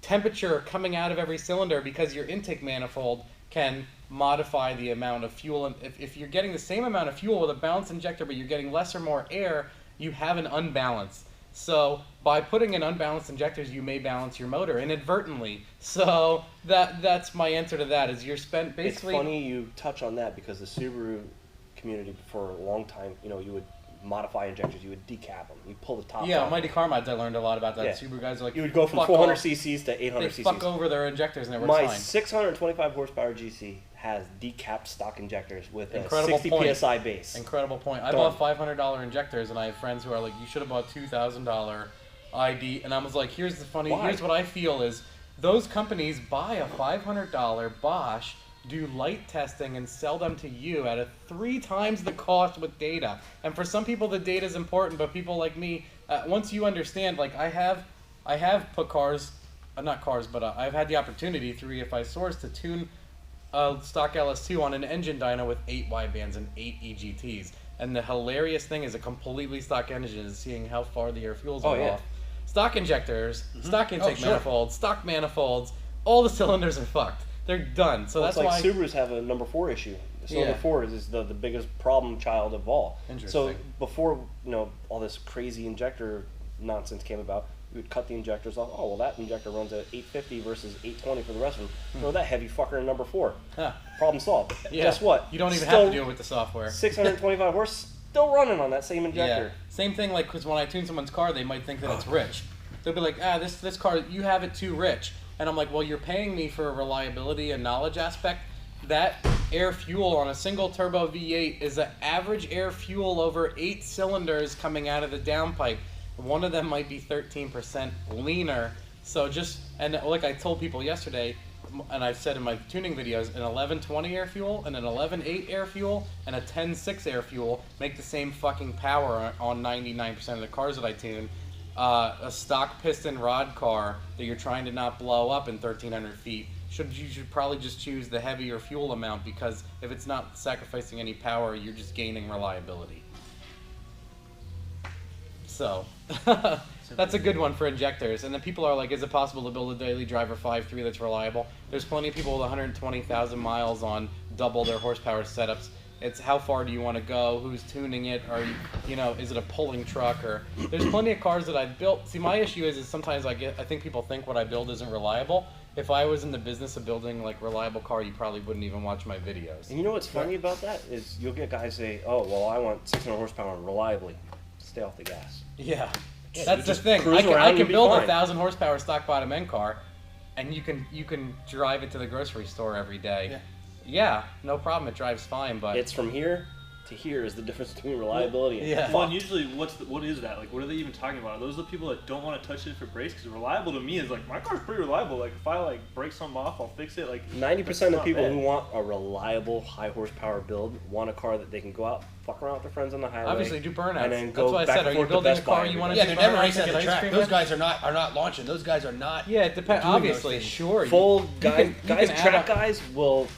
temperature coming out of every cylinder because your intake manifold can modify the amount of fuel. And if you're getting the same amount of fuel with a balanced injector, but you're getting less or more air, you have an unbalance. So by putting in unbalanced injectors, you may balance your motor inadvertently. So that's my answer to that. Is you're spent basically. It's funny you touch on that because the Subaru community for a long time, you know, you would modify injectors, you would decap them, you pull the top Yeah, off. Mighty Car Mods, I learned a lot about that. Yeah. Subaru guys are like, you would go from fuck 400 off. cc's to 800 cc's. They fuck over their injectors and it works My fine. 625 horsepower GC has decapped stock injectors with Incredible a 60 point. psi base. Incredible point. I Done. bought $500 injectors, and I have friends who are like, "You should have bought $2,000 ID." And I was like, "Here's the funny. Why? Here's what I feel is those companies buy a $500 Bosch, do light testing, and sell them to you at 3 times the cost with data. And for some people, the data is important, but people like me, once you understand, like I have put cars, not cars, but I've had the opportunity through EFI Source to tune a stock LS2 on an engine dyno with 8 widebands and 8 EGTs. And the hilarious thing is a completely stock engine is seeing how far the air fuels are off. Stock injectors, stock intake manifolds, stock manifolds, all the cylinders are fucked. They're done. So that's like why Subarus have a number 4 issue. Cylinder 4 is the biggest problem child of all. Interesting. So before, you know, all this crazy injector nonsense came about, we would cut the injectors off. Oh, well, that injector runs at 850 versus 820 for the rest of them. Throw that heavy fucker in number 4. Huh. Problem solved. Yeah. Guess what? You don't even Still have to do it with the software. 625 horse, still running on that same injector. Yeah. Same thing, like, because when I tune someone's car, they might think that it's rich. They'll be like, this car, you have it too rich. And I'm like, well, you're paying me for a reliability and knowledge aspect. That air fuel on a single turbo V8 is the average air fuel over 8 cylinders coming out of the downpipe. One of them might be 13% leaner. So and like I told people yesterday, and I've said in my tuning videos, an 1120 air fuel and an 11.8 air fuel and a 10.6 air fuel make the same fucking power on 99% of the cars that I tune. A stock piston rod car that you're trying to not blow up in 1,300 feet, you should probably just choose the heavier fuel amount, because if it's not sacrificing any power, you're just gaining reliability. So that's a good one for injectors. And then people are like, is it possible to build a daily driver 5.3 that's reliable? There's plenty of people with 120,000 miles on double their horsepower setups. It's how far do you want to go? Who's tuning it? Or is it a pulling truck? Or there's plenty of cars that I've built. See, my issue is sometimes I think people think what I build isn't reliable. If I was in the business of building like reliable car, you probably wouldn't even watch my videos. And you know what's funny about that is you'll get guys say, "Oh, well, I want 600 horsepower reliably." Stay off the gas. Yeah, Yeah, that's the thing. I can build a 1,000 horsepower stock bottom end car, and you can drive it to the grocery store every day. Yeah, no problem. It drives fine, but it's from here to here is the difference between reliability and Well, and usually, what is that? Like, what are they even talking about? Are those the people that don't want to touch it for brakes? Because reliable to me is like, my car's pretty reliable. Like, if I break something off, I'll fix it. Like, 90% of people who want a reliable, high horsepower build want a car that they can go out, fuck around with their friends on the highway. Obviously, do burnouts. And then That's go what I back said. and Are you forth to building a Best car Buy you want to Yeah, do they're never burnouts racing and at the get ice track. cream Those with? guys are not launching. Those guys are not. Yeah, it depends. doing those Obviously, things. sure. Full guys, can add track up- guys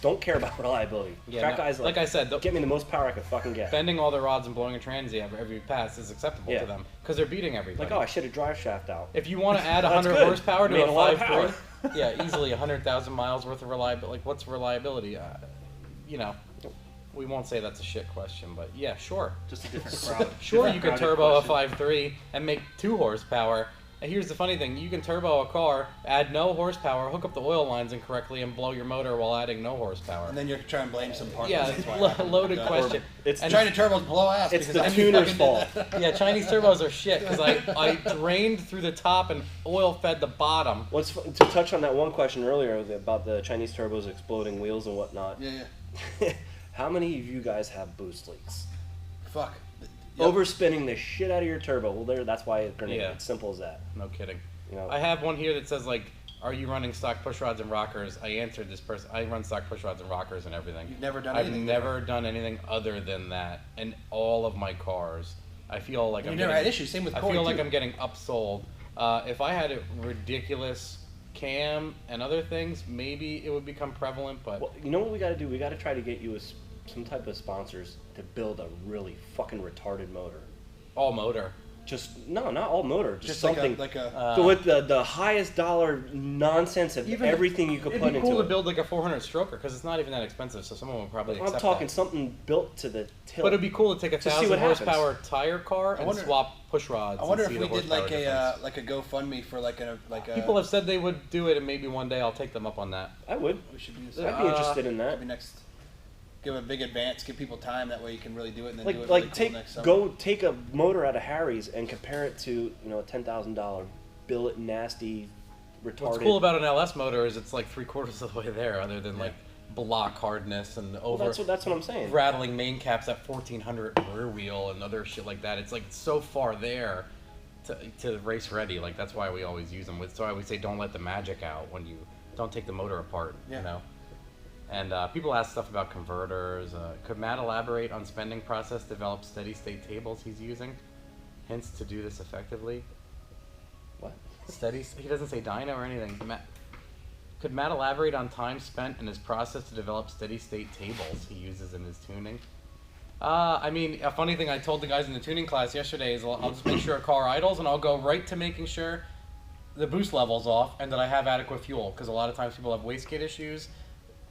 don't care about reliability. Yeah, Track no, guys like I said, get me the most power I can fucking get. bending all the rods and blowing a transy every pass is acceptable to them because they're beating everybody. Like, oh, I shit a drive shaft out. If you want to add That's 100 good. horsepower to Made a lot a of power. 5.3, yeah, easily 100,000 miles worth of reliability. Like, what's reliability? We won't say that's a shit question, but yeah, sure. just a different crowd. Sure, you Different can crowded turbo question. a 5.3 and make 2 horsepower. And here's the funny thing: you can turbo a car, add no horsepower, hook up the oil lines incorrectly, and blow your motor while adding no horsepower. And then you're trying to blame some part. Yeah, That's why it happened. loaded question. It's And- China turbos blow ass. It's because the I tuner's fucking did fault. that. Yeah, Chinese turbos are shit because I drained through the top and oil fed the bottom. to touch on that one question earlier about the Chinese turbos exploding wheels and whatnot. Yeah. How many of you guys have boost leaks? Fuck. Yep. Overspinning the shit out of your turbo. Well, that's why it's grenade. Yeah. It's simple as that. No kidding. You know, I have one here that says like, "Are you running stock push rods and rockers?" I answered this person. I run stock push rods and rockers and everything. You've never done I've anything. never done anything other than that in all of my cars. I feel like You I'm never getting, had issues. Same with I Corey, feel like too. I'm getting upsold. If I had a ridiculous cam and other things, maybe it would become prevalent. But well, you know what we got to do? We got to try to get you some type of sponsors to build a really fucking retarded motor. all motor. Just not all motor. Just something like a so with the highest dollar nonsense of everything you could put into it. It'd be cool to build like a 400 stroker because it's not even that expensive, so someone would probably accept I'm talking that. something built to the tilt. But it'd be cool to take a Just see 1,000 what horsepower tire car and swap push rods. I wonder and if see we the did like horsepower a GoFundMe for like a People have said they would do it, and maybe one day I'll take them up on that. I would. We should be. I'd be interested in that. Maybe next. Give a big advance, give people time. That way you can really do it, and then Like do it really cool take next summer. go take a motor out of Harry's and compare it to a $10,000 billet nasty retarded. What's cool about an LS motor is it's like 3/4 of the way there, other than like block hardness and over. Well, that's what I'm saying. Rattling main caps at 1400 rear wheel and other shit like that. It's like so far there to race ready. Like that's why we always use them. That's why we say don't let the magic out when you don't take the motor apart. Yeah. You know. And people ask stuff about converters. Could Matt elaborate on spending process, develop steady state tables he's using? Hints to do this effectively. What? Steady. He doesn't say dyno or anything. Could Matt elaborate on time spent in his process to develop steady state tables he uses in his tuning? I mean, a funny thing I told the guys in the tuning class yesterday is I'll just make sure a car idles and I'll go right to making sure the boost level's off and that I have adequate fuel, because a lot of times people have wastegate issues.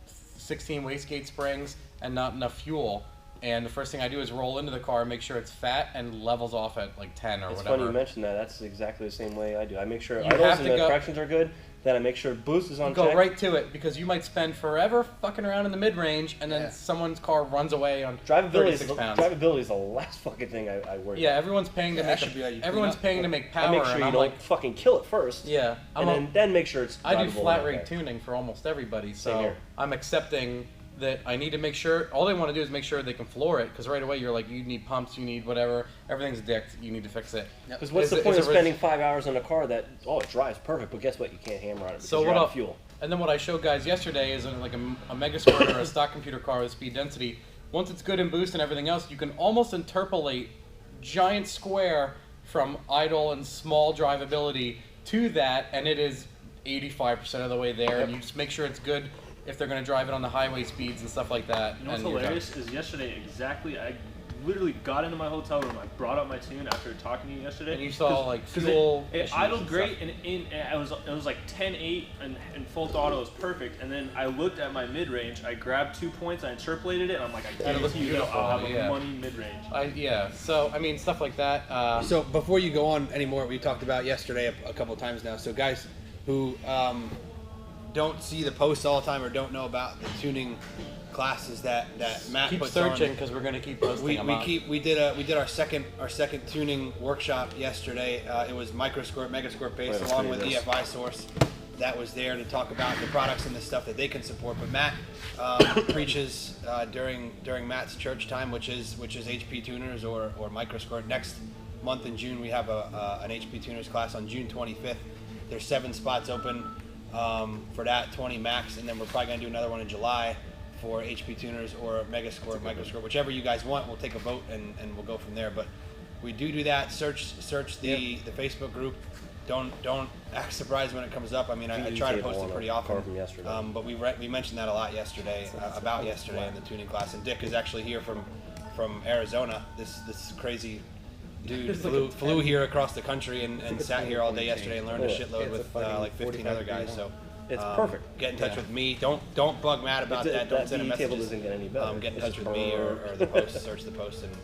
16 wastegate springs and not enough fuel, and the first thing I do is roll into the car, make sure it's fat and levels off at like 10 or it's whatever. Funny you mentioned that. That's exactly the same way I do. I make sure You idles have and to the go- corrections are good. Then I make sure boost is on Go check. right to it, because you might spend forever fucking around in the mid-range and then Yeah. someone's car runs away on Drivability 36 pounds. is the last fucking thing I worry Yeah, about. everyone's paying to Yeah, make that should be how you everyone's clean up. paying to make power, I make sure and you I'm don't like, fucking kill it first. yeah, Then make sure it's I do drivable flat and rate okay. tuning for almost everybody, Same so here. I'm accepting that I need to make sure, all they want to do is make sure they can floor it, because right away you're like, you need pumps, you need whatever, everything's dicked, you need to fix it. Because what's Is the point it of spending 5 hours on a car that, it drives perfect, but guess what? You can't hammer on it because So you're what out I'll, of fuel. And then what I showed guys yesterday is like a Megasquirt or a stock computer car with speed density. Once it's good in boost and everything else, you can almost interpolate giant square from idle and small drivability to that, and it is 85% of the way there. And you just make sure it's good if they're going to drive it on the highway speeds and stuff like that. You know what's and you're done. hilarious is yesterday I literally got into my hotel room. I brought up my tune after talking to you yesterday. And you saw like 'cause fuel it issues idled and great, stuff. and it was like 10.8 and full throttle was perfect. And then I looked at my mid range. I grabbed 2 points. I interpolated it. And I'm like, I That'll look guarantee you that beautiful, I'll have yeah. a money mid range. Yeah, so I mean stuff like that. So before you go on anymore, we talked about yesterday a couple of times now. So guys who don't see the posts all the time or don't know about the tuning classes that Matt keep puts searching, on. because we're going to keep posting them up. We did our second tuning workshop yesterday. It was Microsquirt, Megasquirt based, Right, along let's with do this. EFI Source. That was there to talk about the products and the stuff that they can support. But Matt preaches during Matt's church time, which is HP tuners or Microsquirt. Next month in June, we have an HP tuners class on June 25th. There's 7 spots open for that, 20 max, and then we're probably gonna do another one in July for HP tuners or Megasquirt, Microsquirt, whichever you guys want. We'll take a vote and we'll go from there. But we do that. Search the Facebook group. Don't act surprised when it comes up. I mean, I try to post it pretty often. But we mentioned that a lot yesterday about yesterday in the tuning class. And Dick is actually here from Arizona. This crazy dude flew here across the country and sat here all day yesterday and learned a shitload with like 15 other guys. So it's perfect. Get in touch with me. Don't bug Matt about that. Don't send him BE table messages. doesn't get any better. Get in touch with me or the post. Search the post and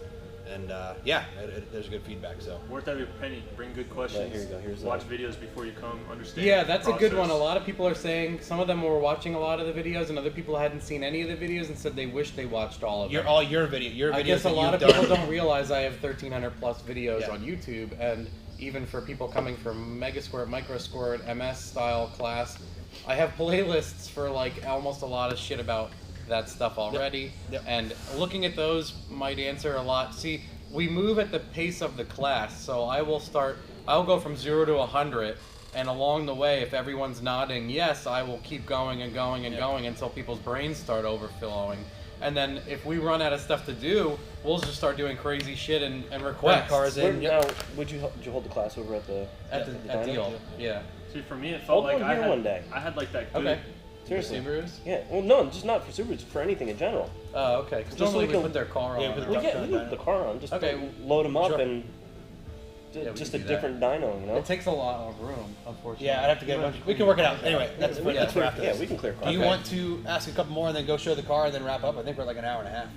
there's good feedback. So Worth every penny. Bring good questions. here you go. Here's Watch videos before you come. Understand. Yeah, the that's a good one. A process. lot of people are saying, some of them were watching a lot of the videos, and other people hadn't seen any of the videos and said they wish they watched all of them. your videos. I guess a lot of that you've people done. don't realize I have 1,300 plus videos Yeah. on YouTube, and even for people coming from Megasquirt, Microsquirt, MS style class, I have playlists for like almost a lot of shit about that stuff already. Yep. And looking at those might answer a lot. See, we move at the pace of the class, so I'll go from 0 to 100, and along the way, if everyone's nodding yes, I will keep going and going and going until people's brains start overflowing. And then if we run out of stuff to do, we'll just start doing crazy shit and requests. cars in. Now, did you hold the class over at the At Dyno? Deal. Yeah. See, for me, it felt Hold like on here one day. I had like that good. Okay. Seriously. Subarus? Yeah. Well, no, just not for Subarus, for anything in general. Oh, okay. Because Just so normally we we can- put their car on. Yeah, put or- the- Well, yeah, we put the car on. Just Okay, load them up sure. and just a different dyno, you know. It takes a lot of room, unfortunately. Yeah, I'd have to get a bunch. We can work it out. Anyway, that's for after Yeah, this. we can clear cars. Do you want to ask a couple more and then go show the car and then wrap up? I think we're like an hour and a half.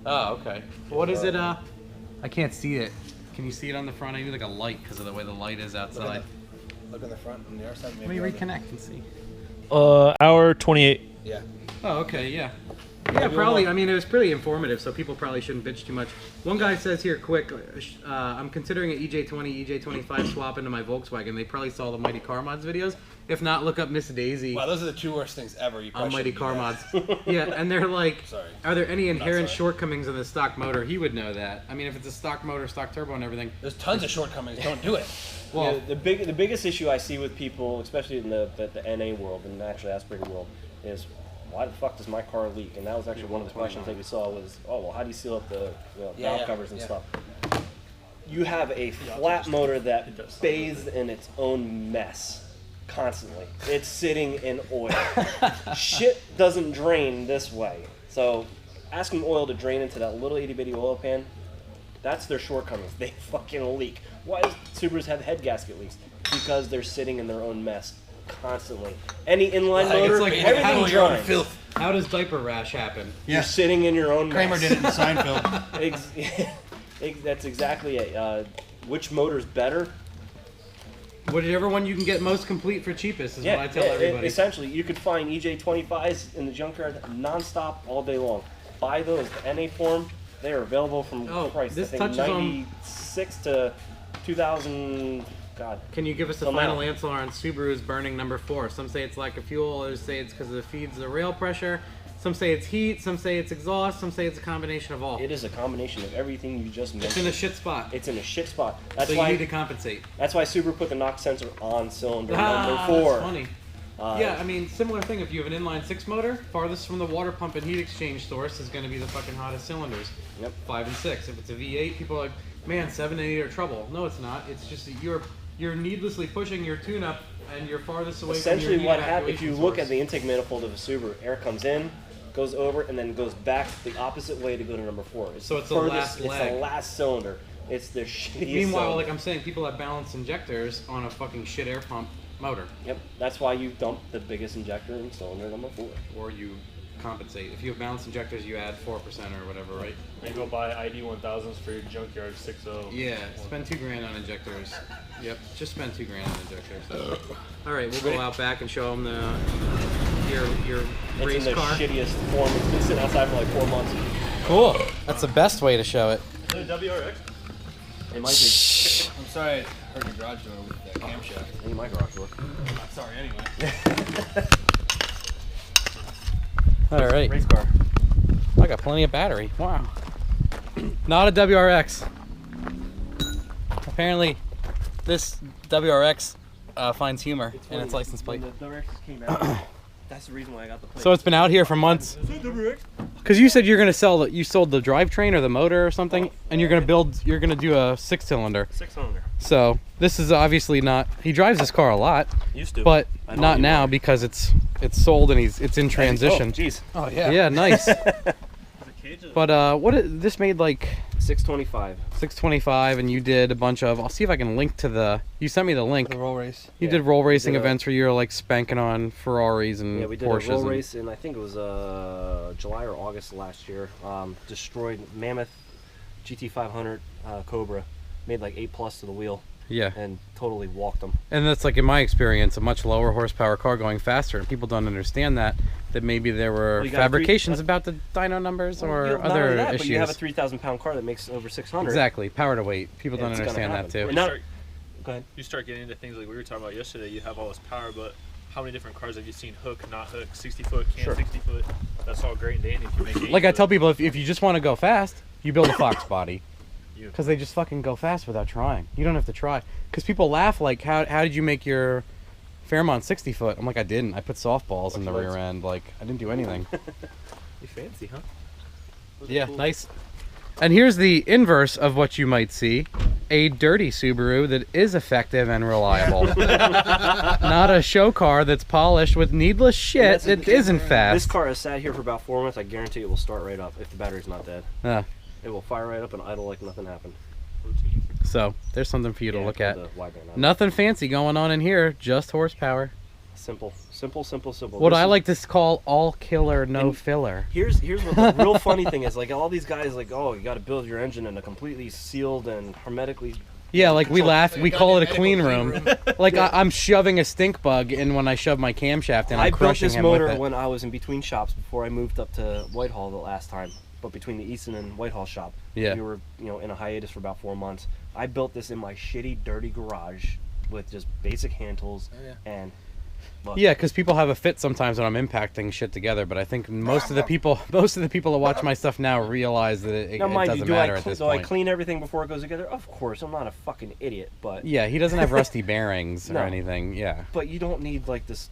Oh, okay. What is it? I can't see it. Can you see it on the front? I need like a light because of the way the light is outside. Look on the front and the other side. Let me reconnect and see. Hour 28. Yeah. Oh, okay, yeah. Yeah, probably. I mean, it was pretty informative, so people probably shouldn't bitch too much. One guy says here, quick, I'm considering an EJ20, EJ25 swap into my Volkswagen. They probably saw the Mighty Car Mods videos. If not, look up Miss Daisy Wow, those are the two worst things ever. You on Mighty Car Mods. Yeah, and they're like, Sorry. are there any inherent shortcomings in the stock motor? He would know that. I mean, if it's a stock motor, stock turbo and everything. There's tons of shortcomings. Don't do it. Well, the biggest issue I see with people, especially in the NA world and actually Asperger world, is why the fuck does my car leak? And that was actually one of the questions that we saw was, oh, well, how do you seal up the valve covers and stuff? You have a flat motor that bathes in its own mess constantly. It's sitting in oil. Shit doesn't drain this way. So asking oil to drain into that little itty bitty oil pan, that's their shortcomings. They fucking leak. Why does Subarus have head gasket leaks? Because they're sitting in their own mess constantly. Any inline motor, like everything dries. Filth. How does diaper rash happen? You're sitting in your own Kramer mess. did it in Seinfeld. That's exactly it. Which motor's better? Whichever one you can get most complete for cheapest is what I tell everybody. Essentially, you could find EJ25s in the junkyard non-stop all day long. Buy those. The NA form, they are available from price. This I think touches 96 to 2000. God. Can you give us a final answer on Subaru's burning number 4? Some say it's lack of fuel, others say it's because it feeds the rail pressure. Some say it's heat, some say it's exhaust, some say it's a combination of all. It is a combination of everything you just mentioned. It's in a shit spot. It's in a shit spot. That's so why you need to compensate. That's why Subaru put the knock sensor on cylinder number 4. That's funny. Yeah, I mean, similar thing. If you have an inline 6 motor, farthest from the water pump and heat exchange source is going to be the fucking hottest cylinders. Yep. 5 and 6. If it's a V8, people are like, man, 7 and 8 are trouble. No, it's not. It's just that you're needlessly pushing your tune-up and you're farthest away from your Essentially, heat what happens if you evacuation look source. at the intake manifold of a Subaru, air comes in, goes over, and then goes back the opposite way to go to number 4. So it's the last leg. It's the last cylinder. It's the shittiest Meanwhile, cylinder. like I'm saying, people have balanced injectors on a fucking shit air pump motor. Yep, that's why you dump the biggest injector in cylinder number 4. Or you compensate. If you have balanced injectors, you add 4% or whatever, right? And go buy ID 1000s for your junkyard 6.0. Yeah, spend $2,000 on injectors. Yep, just spend $2,000 on injectors. So. All right, we'll go out back and show them your race It's in the car. shittiest form. It's been sitting outside for like 4 months. Cool. That's the best way to show it. Is it a WRX? It might be. I'm sorry I heard your garage door with that camshaft. In my garage door. I'm not sorry anyway. All right. Race car. I got plenty of battery. Wow. Not a WRX. Apparently, this WRX finds humor in its license plate. When the WRX came out, that's the reason why I got the plate. So it's been out here for months. Because you said you're gonna sell you sold the drivetrain or the motor or something, and you're gonna do a 6-cylinder. 6-cylinder. So this is obviously not. He drives this car a lot, Used to. but I don't not now anymore. because it's sold and it's in transition. Oh, jeez. Oh yeah. Yeah, nice. But this made like 625. 625, and you did a bunch of. I'll see if I can link to the. You sent me the link. The roll race. You Yeah. did roll racing We did events where you were like spanking on Ferraris and Yeah, we did Porsches. a roll and- race in, I think it was July or August last year. Destroyed Mammoth GT500 Cobra. Made like 8+ to the wheel. Yeah. And totally walked them. And that's like in my experience, a much lower horsepower car going faster, and people don't understand that maybe there were Well, you got a fabrications about the dyno numbers or Not other only that, issues. But you have a 3,000-pound car that makes over 600. Exactly, power to weight. People Yeah, don't it's gonna understand that happen. too. Or No. Go ahead. you start getting into things like we were talking about yesterday. You have all this power, but how many different cars have you seen hook, not hook, 60-foot, can Sure. 60-foot? That's all great and dandy if you make 8 Like I foot. tell people, if you just want to go fast, you build a Fox body. You. Because they just fucking go fast without trying. You don't have to try. Because people laugh like, how did you make your Fairmont 60-foot? I'm like, I didn't. I put softballs in the rear end. Like, I didn't do anything. You fancy, huh? Yeah, nice. And here's the inverse of what you might see. A dirty Subaru that is effective and reliable. Not a show car that's polished with needless shit that isn't fast. This car has sat here for about 4 months. I guarantee it will start right up if the battery's not dead. Yeah. It will fire right up and idle like nothing happened. So there's something for you to Yeah, look I at. pulled the wide band on it. Nothing fancy going on in here, just horsepower. Simple. What This I is- like to call all killer, no And filler. Here's what the real funny thing is. Like all these guys, like, oh, you got to build your engine in a completely sealed and hermetically. Yeah, like we laugh, Like we a call it a goddamn clean medical room. Like I'm shoving a stink bug in when I shove my camshaft and I'm I built crushing this him motor with it. when I was in between shops before I moved up to Whitehall the last time. But between the Easton and Whitehall shop, Yeah. we were in a hiatus for about 4 months. I built this in my shitty, dirty garage with just basic hand tools and. Look, Yeah, because people have a fit sometimes when I'm impacting shit together, but I think most of the people that watch my stuff now realize that it Now, mind doesn't you, do matter I at this do I point. clean everything before it goes together? Of course, I'm not a fucking idiot, but Yeah, he doesn't have rusty bearings or No. anything. Yeah. but you don't need like this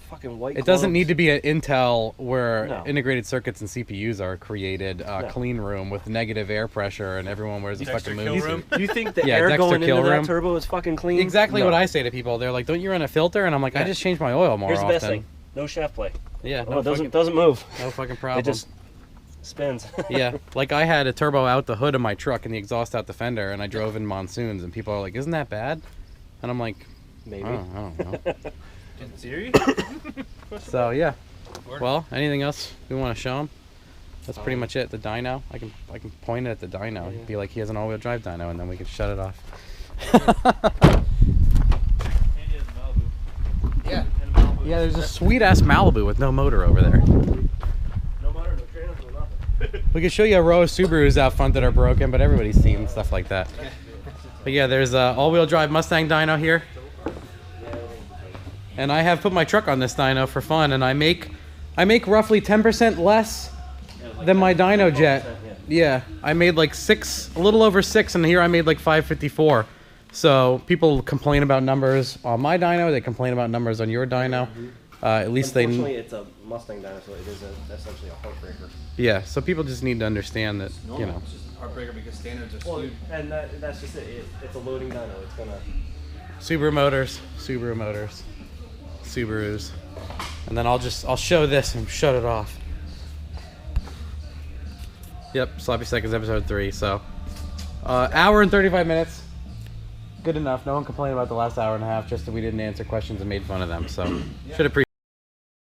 fucking white. It doesn't gloves. need to be an Intel where No. integrated circuits and CPUs are created, No. clean room with negative air pressure and everyone wears a Dexter fucking kill moon room? suit. You think the Yeah, air Dexter going kill into room. that turbo is fucking clean? Exactly No. what I say to people. They're like, "Don't you run a filter?" And I'm like, "I Yeah. just change my oil more Here's the often." best thing: no shaft play. Yeah, Oh, no it fucking, doesn't move. no fucking problem. It just spins. Yeah, like I had a turbo out the hood of my truck and the exhaust out the fender, and I drove in monsoons, and people are like, "Isn't that bad?" And I'm like, Maybe. I don't know. Siri? So yeah. Word. Well, anything else we want to show him? That's pretty much it. The dyno. I can point it at the dyno. Yeah. Be like, he has an all-wheel drive dyno, and then we can shut it off. Yeah. Yeah, there's a sweet ass Malibu with no motor over there. No motor, no trans, no nothing. We could show you a row of Subarus out front that are broken, but everybody's seen stuff like that. But yeah, there's a all-wheel drive Mustang dyno here. And I have put my truck on this dyno for fun, and I make roughly 10% less than my dyno jet. Yeah, I made like a little over 6, and here I made like 554. So people complain about numbers on my dyno, they complain about numbers on your dyno. At least they, Unfortunately, it's a Mustang dyno, so it is essentially a heartbreaker. yeah. So people just need to understand that, you know. It's just a heartbreaker because standards are Well, skewed. and that's just it. It's a loading dyno. It's gonna. Subaru motors, Subarus, and then I'll show this and shut it off. Yep, Sloppy Seconds episode 3. So, hour and 35 minutes. Good enough. No one complained about the last hour and a half. Just that we didn't answer questions and made fun of them. So, should appreciate.